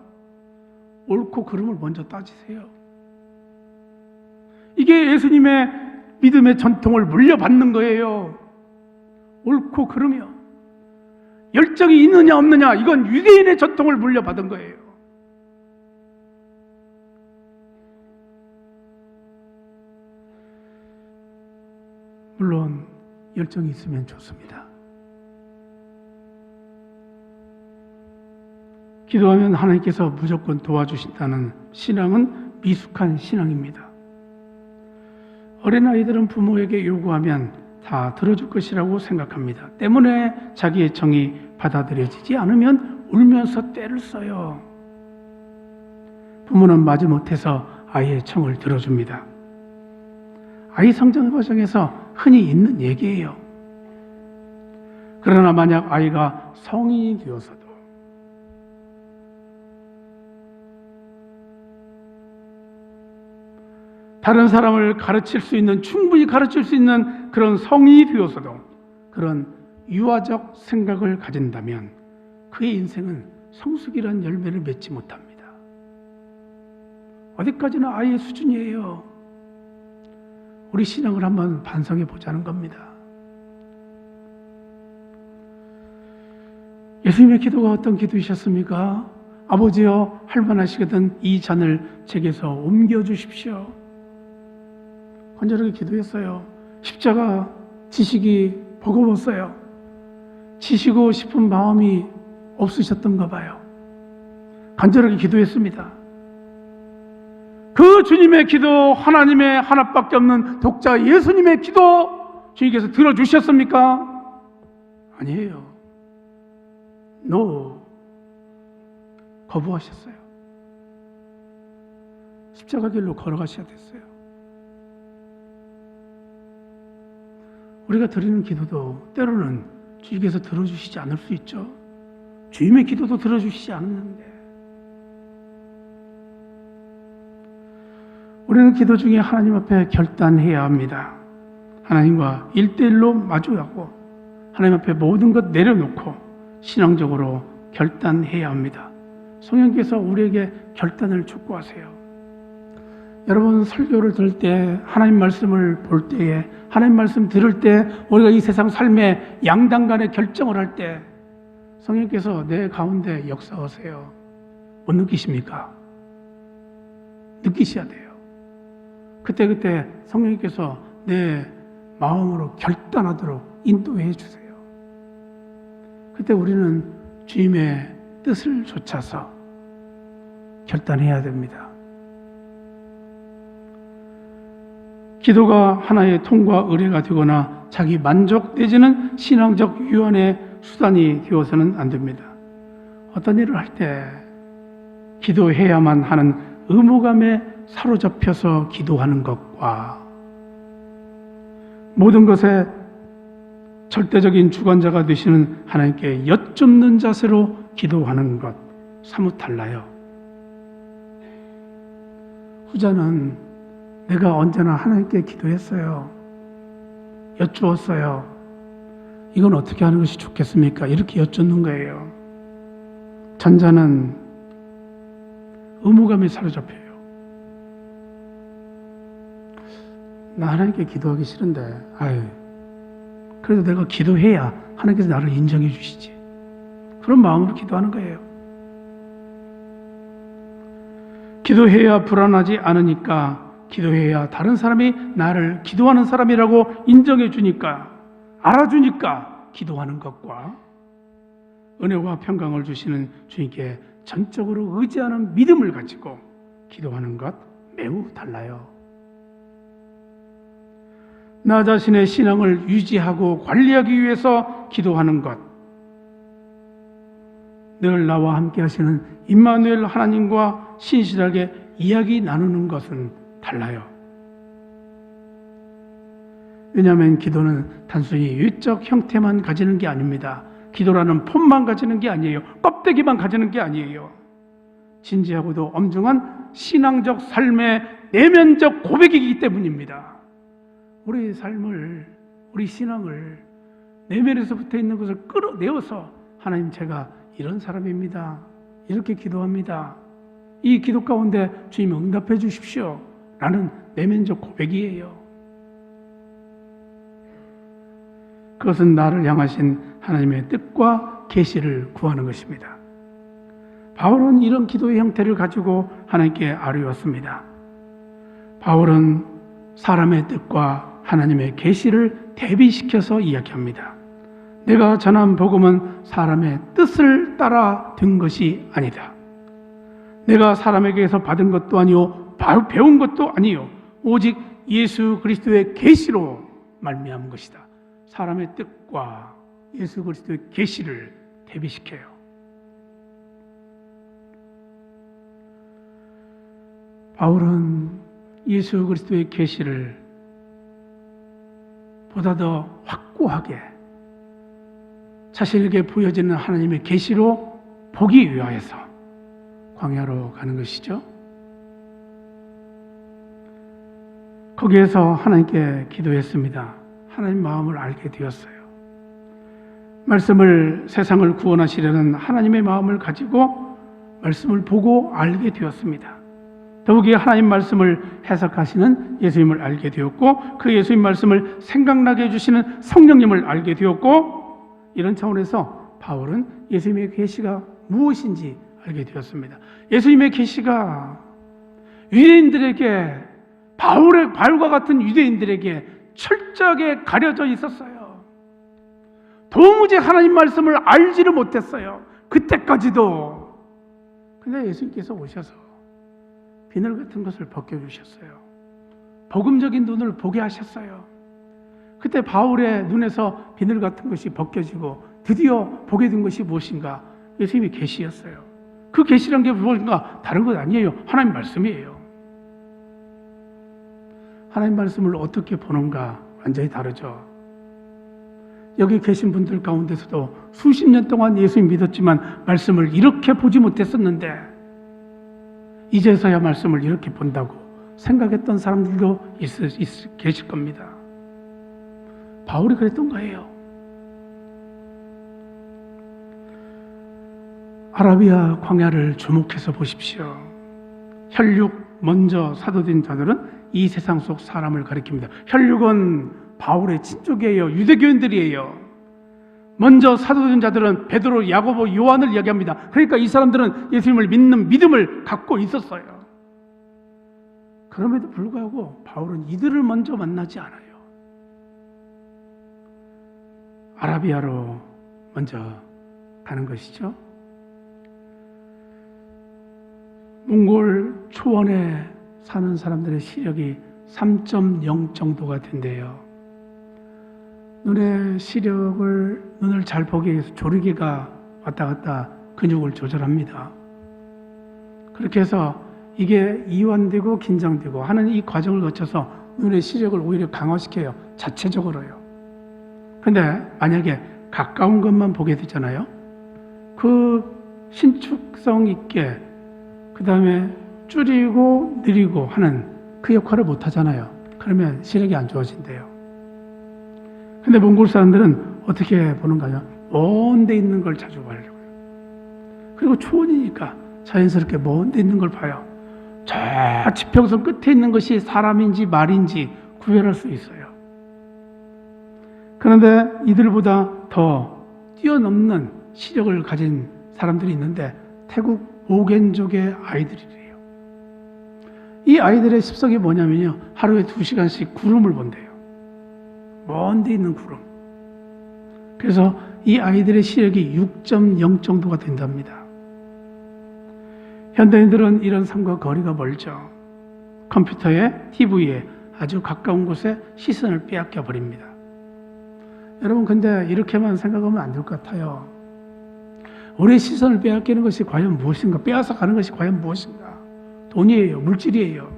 옳고 그름을 먼저 따지세요. 이게 예수님의 믿음의 전통을 물려받는 거예요. 옳고 그름이요. 열정이 있느냐 없느냐, 이건 유대인의 전통을 물려받은 거예요. 물론 열정이 있으면 좋습니다. 기도하면 하나님께서 무조건 도와주신다는 신앙은 미숙한 신앙입니다. 어린아이들은 부모에게 요구하면 다 들어줄 것이라고 생각합니다. 때문에 자기의 정이 받아들여지지 않으면 울면서 떼를 써요. 부모는 마지못해서 아이의 청을 들어줍니다. 아이 성장 과정에서 흔히 있는 얘기예요. 그러나 만약 아이가 성인이 되어서도 다른 사람을 가르칠 수 있는, 충분히 가르칠 수 있는 그런 성인이 되어서도 그런 유아적 생각을 가진다면 그의 인생은 성숙이라는 열매를 맺지 못합니다. 어디까지나 아이의 수준이에요. 우리 신앙을 한번 반성해 보자는 겁니다. 예수님의 기도가 어떤 기도이셨습니까? 아버지여, 할만하시거든 이 잔을 제게서 옮겨주십시오. 간절하게 기도했어요. 십자가 지시기 버거웠어요. 지시고 싶은 마음이 없으셨던가 봐요. 간절하게 기도했습니다. 그 주님의 기도, 하나님의 하나밖에 없는 독자 예수님의 기도 주님께서 들어주셨습니까? 아니에요. No. 거부하셨어요. 십자가 길로 걸어가셔야 됐어요. 우리가 드리는 기도도 때로는 주님께서 들어주시지 않을 수 있죠. 주님의 기도도 들어주시지 않았는데 우리는 기도 중에 하나님 앞에 결단해야 합니다. 하나님과 1대1로 마주하고 하나님 앞에 모든 것 내려놓고 신앙적으로 결단해야 합니다. 성령께서 우리에게 결단을 촉구하세요. 여러분, 설교를 들을 때, 하나님 말씀을 볼 때에, 하나님 말씀 들을 때, 우리가 이 세상 삶의 양당 간의 결정을 할 때 성령께서 내 가운데 역사하세요. 못 느끼십니까? 느끼셔야 돼요. 그때 성령님께서 내 마음으로 결단하도록 인도해 주세요. 그때 우리는 주님의 뜻을 좇아서 결단해야 됩니다. 기도가 하나의 통과 의례가 되거나 자기 만족 내지는 신앙적 유한의 수단이 되어서는 안 됩니다. 어떤 일을 할 때 기도해야만 하는 의무감에 사로잡혀서 기도하는 것과 모든 것에 절대적인 주관자가 되시는 하나님께 여쭙는 자세로 기도하는 것 사뭇 달라요. 후자는 내가 언제나 하나님께 기도했어요. 여쭈었어요. 이건 어떻게 하는 것이 좋겠습니까? 이렇게 여쭙는 거예요. 전자는 의무감에 사로잡혀요. 나 하나님께 기도하기 싫은데, 그래도 내가 기도해야 하나님께서 나를 인정해 주시지. 그런 마음으로 기도하는 거예요. 기도해야 불안하지 않으니까, 기도해야 다른 사람이 나를 기도하는 사람이라고 인정해 주니까, 알아주니까 기도하는 것과 은혜와 평강을 주시는 주님께 전적으로 의지하는 믿음을 가지고 기도하는 것 매우 달라요. 나 자신의 신앙을 유지하고 관리하기 위해서 기도하는 것, 늘 나와 함께 하시는 임마누엘 하나님과 신실하게 이야기 나누는 것은 달라요. 왜냐하면 기도는 단순히 외적 형태만 가지는 게 아닙니다. 기도라는 폼만 가지는 게 아니에요. 껍데기만 가지는 게 아니에요. 진지하고도 엄중한 신앙적 삶의 내면적 고백이기 때문입니다. 우리 삶을, 우리 신앙을 내면에서 붙어 있는 것을 끌어내어서 하나님, 제가 이런 사람입니다. 이렇게 기도합니다. 이 기도 가운데 주님 응답해 주십시오. 라는 내면적 고백이에요. 그것은 나를 향하신 하나님의 뜻과 계시를 구하는 것입니다. 바울은 이런 기도의 형태를 가지고 하나님께 아뢰었습니다. 바울은 사람의 뜻과 하나님의 계시를 대비시켜서 이야기합니다. 내가 전한 복음은 사람의 뜻을 따라 된 것이 아니다. 내가 사람에게서 받은 것도 아니요 배운 것도 아니요 오직 예수 그리스도의 계시로 말미암은 것이다. 사람의 뜻과 예수 그리스도의 계시를 대비시켜요. 바울은 예수 그리스도의 계시를 보다 더 확고하게 자신에게 보여지는 하나님의 계시로 보기 위하여서 광야로 가는 것이죠. 거기에서 하나님께 기도했습니다. 하나님 마음을 알게 되었어요. 말씀을, 세상을 구원하시려는 하나님의 마음을 가지고 말씀을 보고 알게 되었습니다. 더욱이 하나님 말씀을 해석하시는 예수님을 알게 되었고, 그 예수님 말씀을 생각나게 해주시는 성령님을 알게 되었고, 이런 차원에서 바울은 예수님의 계시가 무엇인지 알게 되었습니다. 예수님의 계시가 유대인들에게, 바울과 같은 유대인들에게 철저하게 가려져 있었어요. 도무지 하나님 말씀을 알지를 못했어요. 그때까지도. 근데 예수님께서 오셔서 비늘 같은 것을 벗겨주셨어요. 복음적인 눈을 보게 하셨어요. 그때 바울의 눈에서 비늘 같은 것이 벗겨지고 드디어 보게 된 것이 무엇인가? 예수님의 계시였어요. 그 계시란 게 무엇인가? 다른 것 아니에요. 하나님 말씀이에요. 하나님 말씀을 어떻게 보는가 완전히 다르죠. 여기 계신 분들 가운데서도 수십 년 동안 예수님 믿었지만 말씀을 이렇게 보지 못했었는데 이제서야 말씀을 이렇게 본다고 생각했던 사람들도 계실 겁니다. 바울이 그랬던 거예요. 아라비아 광야를 주목해서 보십시오. 혈육 먼저 사도된 자들은 이 세상 속 사람을 가리킵니다. 혈육은 바울의 친족이에요. 유대교인들이에요. 먼저 사도된 자들은 베드로, 야고보, 요한을 이야기합니다. 그러니까 이 사람들은 예수님을 믿는 믿음을 갖고 있었어요. 그럼에도 불구하고 바울은 이들을 먼저 만나지 않아요. 아라비아로 먼저 가는 것이죠. 몽골 초원에 사는 사람들의 시력이 3.0 정도가 된대요. 눈의 시력을, 눈을 잘 보기 위해서 조리개가 왔다 갔다 근육을 조절합니다. 그렇게 해서 이게 이완되고 긴장되고 하는 이 과정을 거쳐서 눈의 시력을 오히려 강화시켜요. 자체적으로요. 근데 만약에 가까운 것만 보게 되잖아요. 그 신축성 있게 그 다음에 줄이고 느리고 하는 그 역할을 못 하잖아요. 그러면 시력이 안 좋아진대요. 근데 몽골 사람들은 어떻게 보는가요? 먼 데 있는 걸 자주 보려고요. 그리고 초원이니까 자연스럽게 먼 데 있는 걸 봐요. 저 지평선 끝에 있는 것이 사람인지 말인지 구별할 수 있어요. 그런데 이들보다 더 뛰어넘는 시력을 가진 사람들이 있는데 태국 모겐족의 아이들이래요. 이 아이들의 습성이 뭐냐면요, 하루에 2시간씩 구름을 본대요. 먼 데 있는 구름. 그래서 이 아이들의 시력이 6.0 정도가 된답니다. 현대인들은 이런 삶과 거리가 멀죠. 컴퓨터에, TV에 아주 가까운 곳에 시선을 빼앗겨 버립니다. 여러분, 근데 이렇게만 생각하면 안 될 것 같아요. 우리의 시선을 빼앗기는 것이 과연 무엇인가? 빼앗아 가는 것이 과연 무엇인가? 돈이에요, 물질이에요.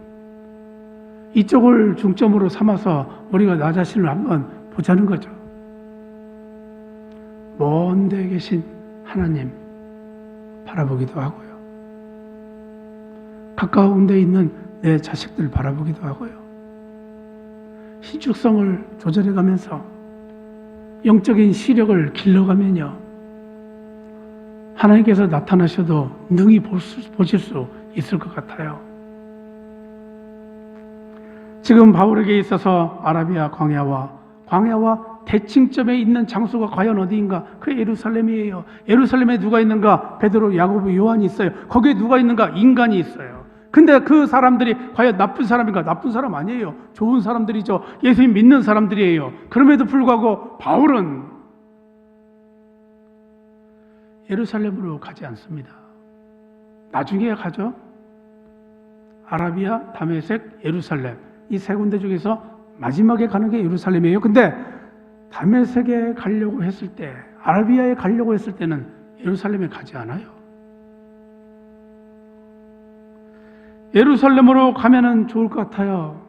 이쪽을 중점으로 삼아서 우리가 나 자신을 한번 보자는 거죠. 먼 데 계신 하나님 바라보기도 하고요. 가까운 데 있는 내 자식들 바라보기도 하고요. 신축성을 조절해가면서 영적인 시력을 길러가면요, 하나님께서 나타나셔도 능히 보실 수 있을 것 같아요. 지금 바울에게 있어서 아라비아 광야와 대칭점에 있는 장소가 과연 어디인가? 그 예루살렘이에요. 예루살렘에 누가 있는가? 베드로, 야고보, 요한이 있어요. 거기에 누가 있는가? 인간이 있어요. 근데 그 사람들이 과연 나쁜 사람인가? 나쁜 사람 아니에요. 좋은 사람들이죠. 예수님 믿는 사람들이에요. 그럼에도 불구하고 바울은 예루살렘으로 가지 않습니다. 나중에 가죠. 아라비아, 다메섹, 예루살렘, 이 세 군데 중에서 마지막에 가는 게 예루살렘이에요. 근데 다메섹에 가려고 했을 때, 아라비아에 가려고 했을 때는 예루살렘에 가지 않아요. 예루살렘으로 가면은 좋을 것 같아요.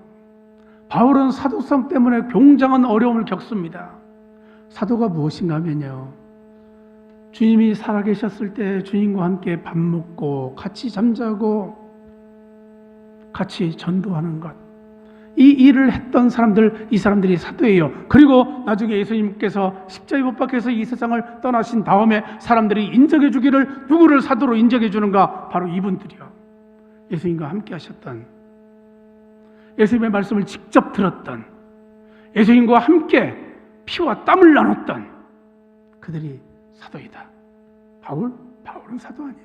바울은 사도성 때문에 굉장한 어려움을 겪습니다. 사도가 무엇인가 하면요, 주님이 살아계셨을 때 주님과 함께 밥 먹고 같이 잠자고 같이 전도하는 것, 이 일을 했던 사람들, 이 사람들이 사도예요. 그리고 나중에 예수님께서 십자가에 못 박혀서 이 세상을 떠나신 다음에 사람들이 인정해 주기를, 누구를 사도로 인정해 주는가? 바로 이분들이요. 예수님과 함께 하셨던, 예수님의 말씀을 직접 들었던, 예수님과 함께 피와 땀을 나눴던 그들이 사도이다. 바울은 사도 아니야.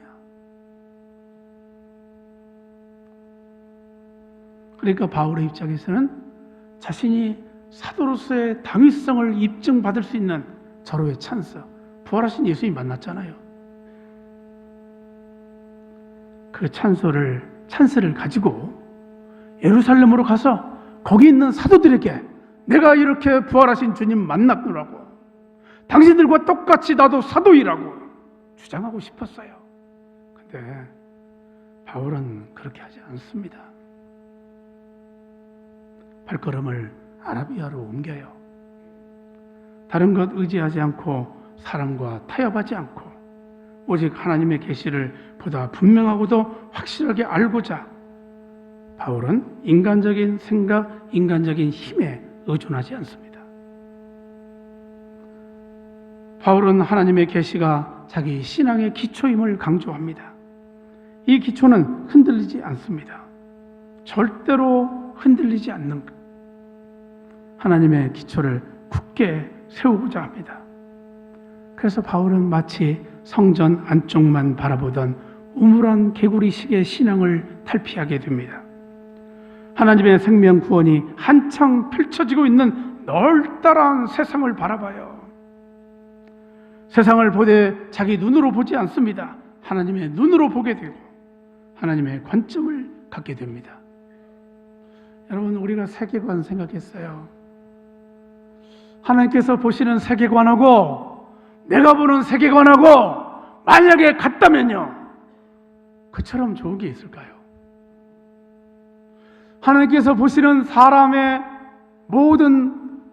그러니까 바울의 입장에서는 자신이 사도로서의 당위성을 입증받을 수 있는 절호의 찬스, 부활하신 예수님 만났잖아요. 그 찬스를 가지고 예루살렘으로 가서 거기 있는 사도들에게 내가 이렇게 부활하신 주님 만났더라고, 당신들과 똑같이 나도 사도이라고 주장하고 싶었어요. 근데 바울은 그렇게 하지 않습니다. 발걸음을 아라비아로 옮겨요. 다른 것 의지하지 않고 사람과 타협하지 않고 오직 하나님의 계시를 보다 분명하고도 확실하게 알고자 바울은 인간적인 생각, 인간적인 힘에 의존하지 않습니다. 바울은 하나님의 계시가 자기 신앙의 기초임을 강조합니다. 이 기초는 흔들리지 않습니다. 절대로 흔들리지 않는 것. 하나님의 기초를 굳게 세우고자 합니다. 그래서 바울은 마치 성전 안쪽만 바라보던 우물한 개구리식의 신앙을 탈피하게 됩니다. 하나님의 생명 구원이 한창 펼쳐지고 있는 널따란 세상을 바라봐요. 세상을 보되 자기 눈으로 보지 않습니다. 하나님의 눈으로 보게 되고 하나님의 관점을 갖게 됩니다. 여러분, 우리가 세계관 생각했어요. 하나님께서 보시는 세계관하고 내가 보는 세계관하고 만약에 같다면요, 그처럼 좋은 게 있을까요? 하나님께서 보시는 사람의 모든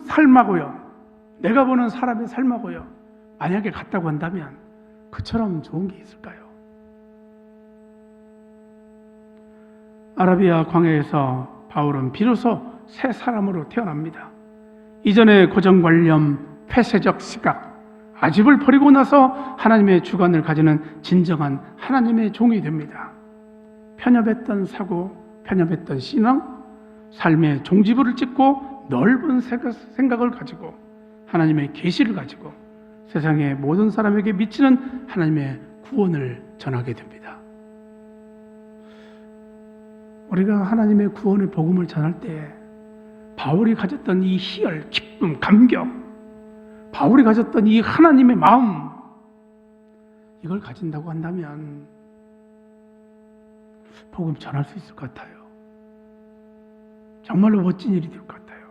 삶하고요, 내가 보는 사람의 삶하고요, 만약에 같다고 한다면 그처럼 좋은 게 있을까요? 아라비아 광야에서 바울은 비로소 새 사람으로 태어납니다. 이전의 고정관념, 폐쇄적 시각, 아집을 버리고 나서 하나님의 주관을 가지는 진정한 하나님의 종이 됩니다. 편협했던 사고, 편협했던 신앙, 삶의 종지부를 찍고 넓은 생각을 가지고 하나님의 계시를 가지고 세상의 모든 사람에게 미치는 하나님의 구원을 전하게 됩니다. 우리가 하나님의 구원의 복음을 전할 때 바울이 가졌던 이 희열, 기쁨, 감격, 바울이 가졌던 이 하나님의 마음, 이걸 가진다고 한다면 복음 전할 수 있을 것 같아요. 정말로 멋진 일이 될 것 같아요.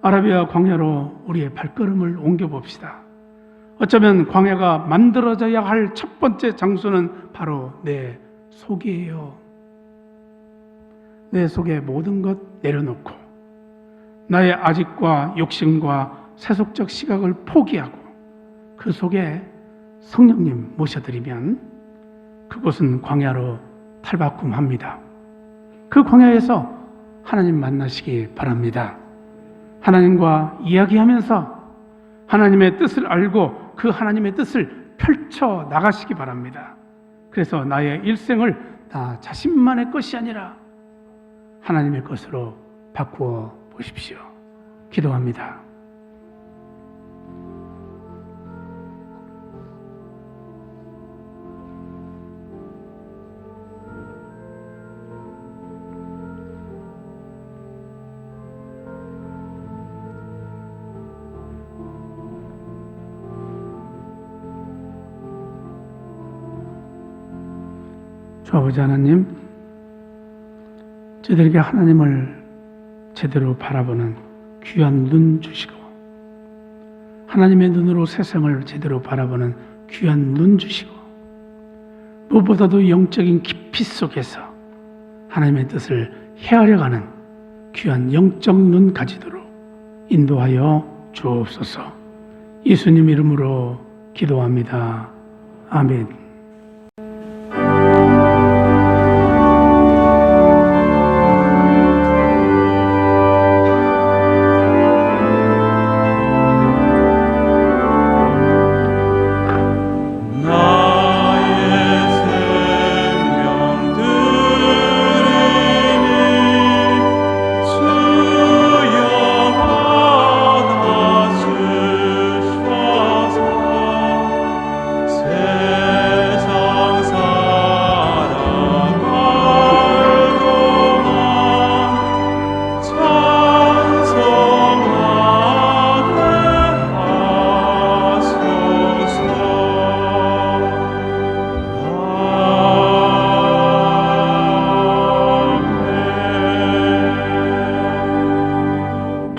아라비아 광야로 우리의 발걸음을 옮겨봅시다. 어쩌면 광야가 만들어져야 할 첫 번째 장소는 바로 내 속이에요. 내 속의 모든 것 내려놓고 나의 아집과 욕심과 세속적 시각을 포기하고 그 속에 성령님 모셔드리면 그곳은 광야로 탈바꿈합니다. 그 광야에서 하나님 만나시기 바랍니다. 하나님과 이야기하면서 하나님의 뜻을 알고 그 하나님의 뜻을 펼쳐 나가시기 바랍니다. 그래서 나의 일생을 나 자신만의 것이 아니라 하나님의 것으로 바꾸어 보십시오. 기도합니다. 주 아버지 하나님, 저희들에게 하나님을 제대로 바라보는 귀한 눈 주시고 하나님의 눈으로 세상을 제대로 바라보는 귀한 눈 주시고 무엇보다도 영적인 깊이 속에서 하나님의 뜻을 헤아려가는 귀한 영적 눈 가지도록 인도하여 주옵소서. 예수님 이름으로 기도합니다. 아멘.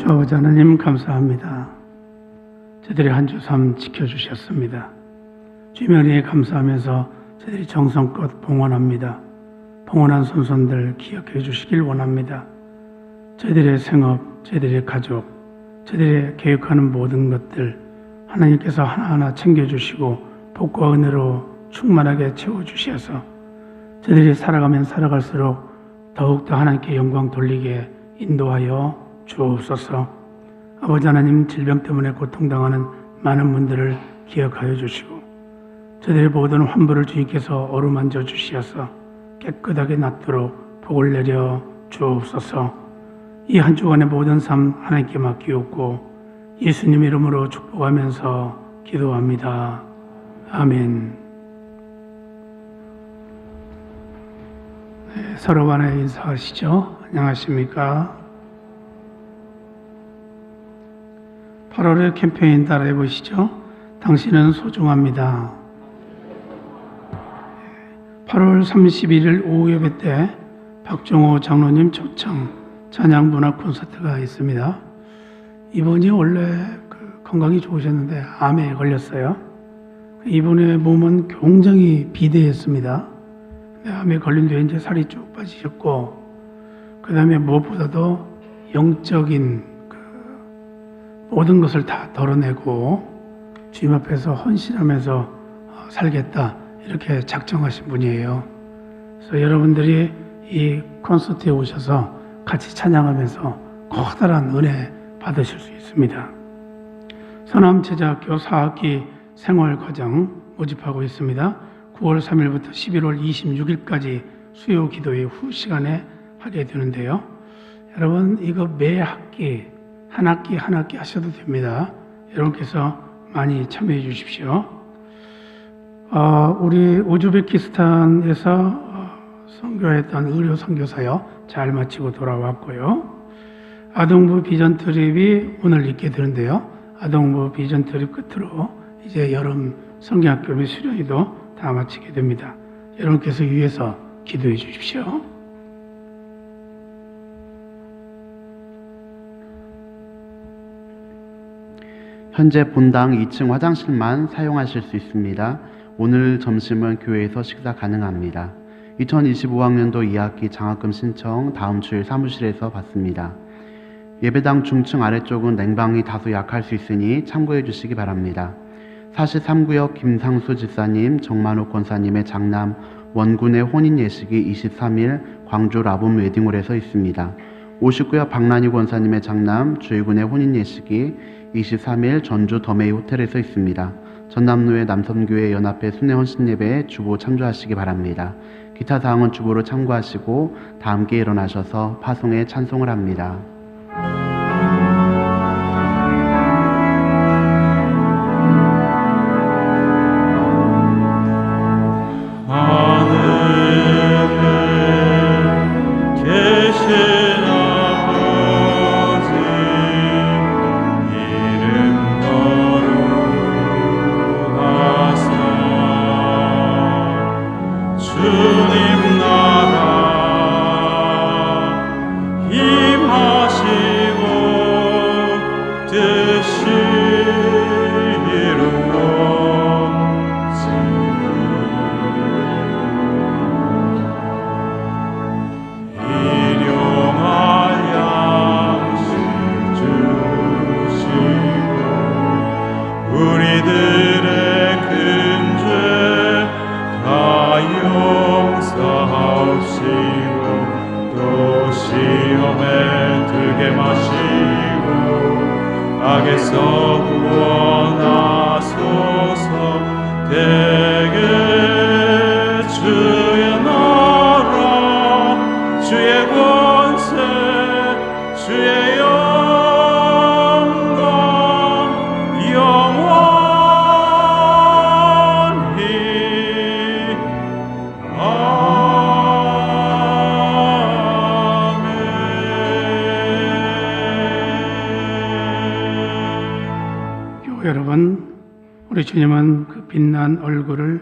아버지 하나님 감사합니다. 저희들의 한 주 삶 지켜주셨습니다. 주님의 은혜에 감사하면서 저희들이 정성껏 봉헌합니다. 봉헌한 손손들 기억해 주시길 원합니다. 저희들의 생업, 저희들의 가족, 저희들의 계획하는 모든 것들 하나님께서 하나하나 챙겨주시고 복과 은혜로 충만하게 채워주셔서 저희들이 살아가면 살아갈수록 더욱더 하나님께 영광 돌리게 인도하여 주옵소서. 아버지 하나님, 질병 때문에 고통당하는 많은 분들을 기억하여 주시고 저들의 모든 환부를 주님께서 어루만져 주시어서 깨끗하게 낫도록 복을 내려 주옵소서. 이 한 주간의 모든 삶 하나님께 맡기옵고 예수님 이름으로 축복하면서 기도합니다. 아멘. 네, 서로 간에 인사하시죠. 안녕하십니까? 8월의 캠페인 따라해 보시죠. 당신은 소중합니다. 8월 31일 오후 예배 때 박종호 장로님 초청 찬양 문화 콘서트가 있습니다. 이분이 원래 건강이 좋으셨는데 암에 걸렸어요. 이분의 몸은 굉장히 비대했습니다. 암에 걸린 뒤에 이제 살이 쭉 빠지셨고, 그 다음에 무엇보다도 영적인 모든 것을 다 덜어내고 주님 앞에서 헌신하면서 살겠다, 이렇게 작정하신 분이에요. 그래서 여러분들이 이 콘서트에 오셔서 같이 찬양하면서 커다란 은혜 받으실 수 있습니다. 서남제자학교 4학기 생활과정 모집하고 있습니다. 9월 3일부터 11월 26일까지 수요 기도회 후 시간에 하게 되는데요. 여러분, 이거 매 학기 한 학기 하셔도 됩니다. 여러분께서 많이 참여해 주십시오. 우리 우즈베키스탄에서 선교했던 의료 선교사요, 잘 마치고 돌아왔고요. 아동부 비전 트립이 오늘 있게 되는데요. 아동부 비전 트립 끝으로 이제 여름 성경학교 및 수련회도 다 마치게 됩니다. 여러분께서 위해서 기도해 주십시오. 현재 본당 2층 화장실만 사용하실 수 있습니다. 오늘 점심은 교회에서 식사 가능합니다. 2025학년도 2학기 장학금 신청 다음 주일 사무실에서 받습니다. 예배당 중층 아래쪽은 냉방이 다소 약할 수 있으니 참고해 주시기 바랍니다. 43구역 김상수 집사님, 정만욱 권사님의 장남 원군의 혼인 예식이 23일 광주 라붐 웨딩홀에서 있습니다. 59역 박란희 권사님의 장남 주일군의 혼인 예식이 23일 전주 더메이 호텔에서 있습니다. 전남로의 남선교회 연합회 순회 헌신 예배에 주보 참조하시기 바랍니다. 기타 사항은 주보로 참고하시고 다 함께 일어나셔서 파송에 찬송을 합니다. 악에서 구원하소서. 대개 주의 나라, 주의 권세, 주의 영광 영원히. 여러분, 우리 주님은 그 빛난 얼굴을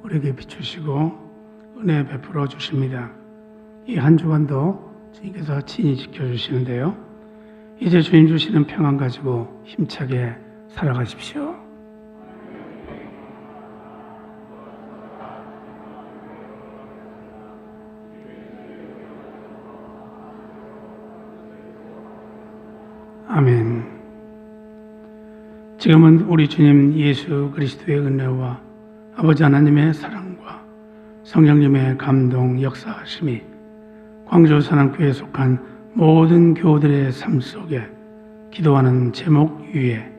우리에게 비추시고 은혜 베풀어 주십니다. 이 한 주간도 주님께서 친히 지켜주시는데요. 이제 주님 주시는 평안 가지고 힘차게 살아가십시오. 아멘. 지금은 우리 주님 예수 그리스도의 은혜와 아버지 하나님의 사랑과 성령님의 감동 역사하심이 광주 산안교회에 속한 모든 교우들의 삶 속에 기도하는 제목 위에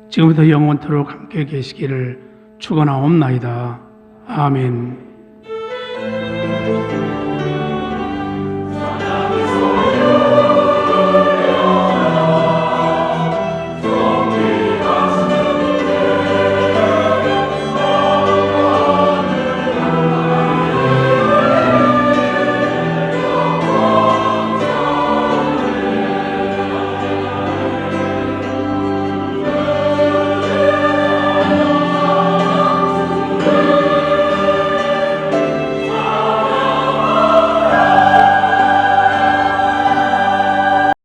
지금부터 영원토록 함께 계시기를 축원하옵나이다. 아멘.